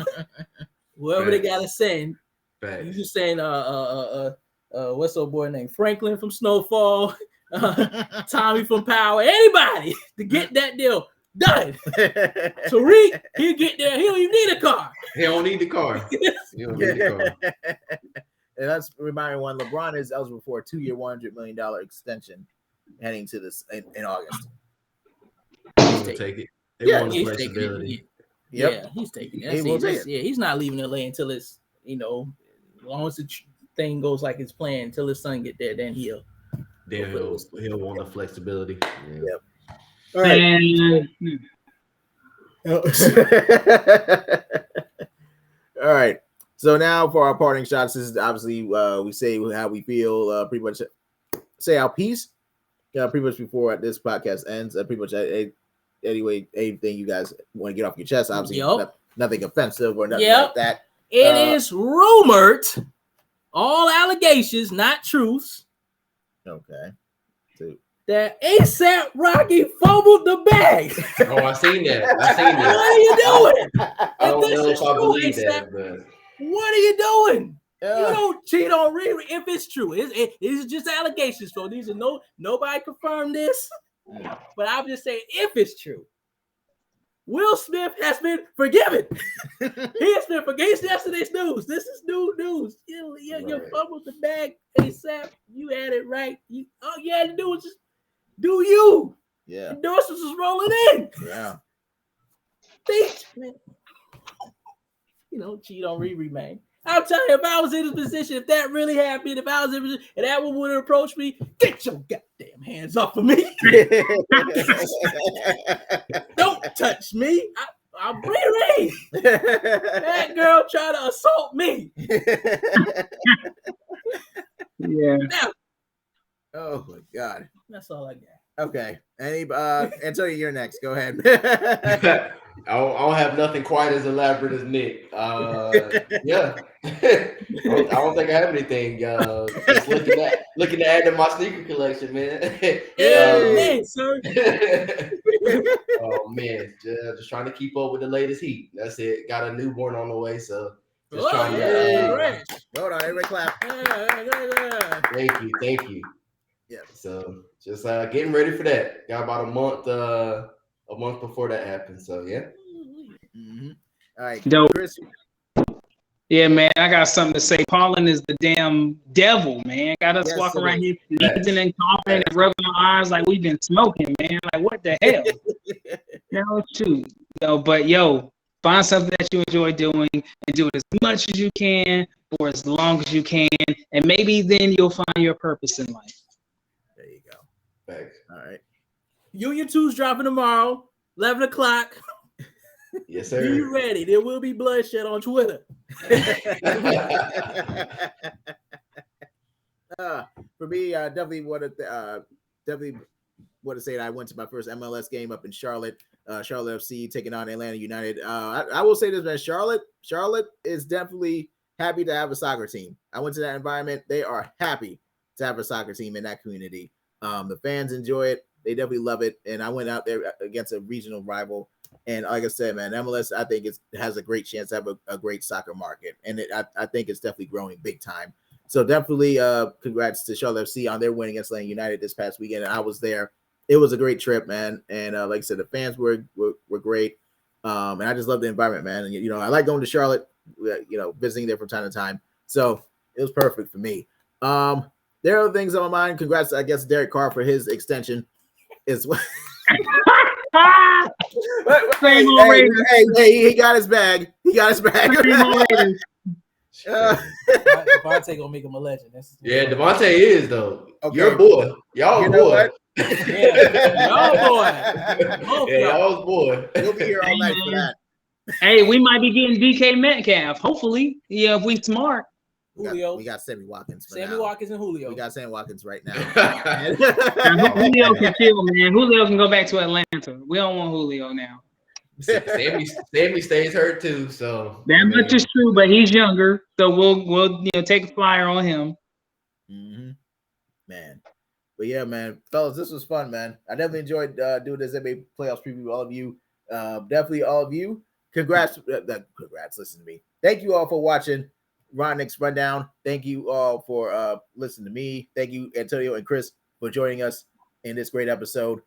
whoever they got to send. You just saying, what's old boy named Franklin from Snowfall, Tommy from Power, anybody to get that deal done. Tariq, he'll get there. He don't even need a car. He don't need the car. He don't need the car. And that's reminding one. LeBron is eligible for a 2-year, $100 million extension heading to this in August. He'll take it. They want the he's flexibility. Taking it. Yeah, he's taking it. He's not leaving LA until it's, as long as the thing goes like it's planned, until his son get there, then he'll want the flexibility. Yep. All right. All right. So now for our parting shots, this is obviously we say how we feel pretty much say our piece. Pretty much before this podcast ends. Pretty much anyway, anything you guys want to get off your chest. Obviously, nothing offensive or nothing like that. It is rumored, all allegations, not truths. Okay. So, that ASAP Rocky fumbled the bag. Oh, I seen that. What are you doing? I don't know if I believe that, but what are you doing? You don't cheat on Riri if it's true. It's just allegations, so these are nobody confirmed this. But I'm just saying, if it's true, Will Smith has been forgiven. He has been forgiven. Yesterday's news. This is new news. You fumbled the bag ASAP. You had it right. All you had to do was just do you. Yeah. Endorsements was rolling in. Yeah. Bitch, man. Cheat on Riri, man. I'm telling you, if I was in this position, if that really happened, if I was in this position, and that woman would have approached me, get your goddamn hands off of me. Don't touch me. I'm Riri. That girl tried to assault me. Yeah. Now, oh my God. That's all I got. Okay. Antonio, you're next. Go ahead. I don't have nothing quite as elaborate as Nick. Yeah. I don't think I have anything. Just looking to add to my sneaker collection, man. Man, sir. Oh man, just trying to keep up with the latest heat. That's it. Got a newborn on the way, so just trying to. Hold on, everybody clap. Thank you. Yeah. So just getting ready for that. Got about a month before that happens. So yeah. Mm-hmm. All right, Dope. Chris. Yeah, man, I got something to say. Pollen is the damn devil, man. Got us walking around here sneezing and coughing and rubbing our eyes like we've been smoking, man. Like, what the hell? Shoot. But find something that you enjoy doing and do it as much as you can for as long as you can, and maybe then you'll find your purpose in life. There you go. Thanks. All right. Union 2's dropping tomorrow, 11 o'clock. Yes, sir. Be ready. There will be bloodshed on Twitter. For me, definitely want to say that I went to my first MLS game up in Charlotte. Charlotte FC taking on Atlanta United. I will say this, man. Charlotte is definitely happy to have a soccer team. I went to that environment. They are happy to have a soccer team in that community. The fans enjoy it. They definitely love it. And I went out there against a regional rival. And like I said, man, MLS, I think it has a great chance to have a great soccer market. And I think it's definitely growing big time. So definitely congrats to Charlotte FC on their win against Atlanta United this past weekend. And I was there. It was a great trip, man. And like I said, the fans were great. And I just love the environment, man. And, I like going to Charlotte, visiting there from time to time. So it was perfect for me. There are other things on my mind. Congrats, I guess, Derek Carr for his extension as well. Hey, he got his bag. Devontae gonna make him a legend. Yeah, Devontae is though. Okay. Your boy. Y'all boy. Y'all boy. Y'all's boy. We'll be here all night for that. Hey, we might be getting DK Metcalf. Hopefully, if we smart. Julio. We got Sammy Watkins. Watkins and Julio. We got Sammy Watkins right now. Julio can chill, man. Julio can go back to Atlanta. We don't want Julio now. Sammy stays hurt too, so that much is true. But he's younger, so we'll take a flyer on him. Mm-hmm. Man, but yeah, man, fellas, this was fun, man. I definitely enjoyed doing this NBA playoffs preview. All of you, definitely all of you. Congrats. Listen to me. Thank you all for watching Ron Nick's Rundown. Thank you all for listening to me. Thank you, Antonio and Chris, for joining us in this great episode.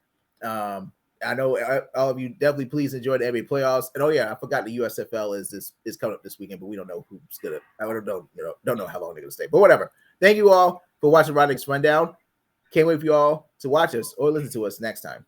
I know all of you definitely please enjoy the NBA playoffs. And I forgot the USFL is coming up this weekend, but we don't know who's gonna. I don't know how long they're gonna stay. But whatever. Thank you all for watching Ron Nick's Rundown. Can't wait for you all to watch us or listen to us next time.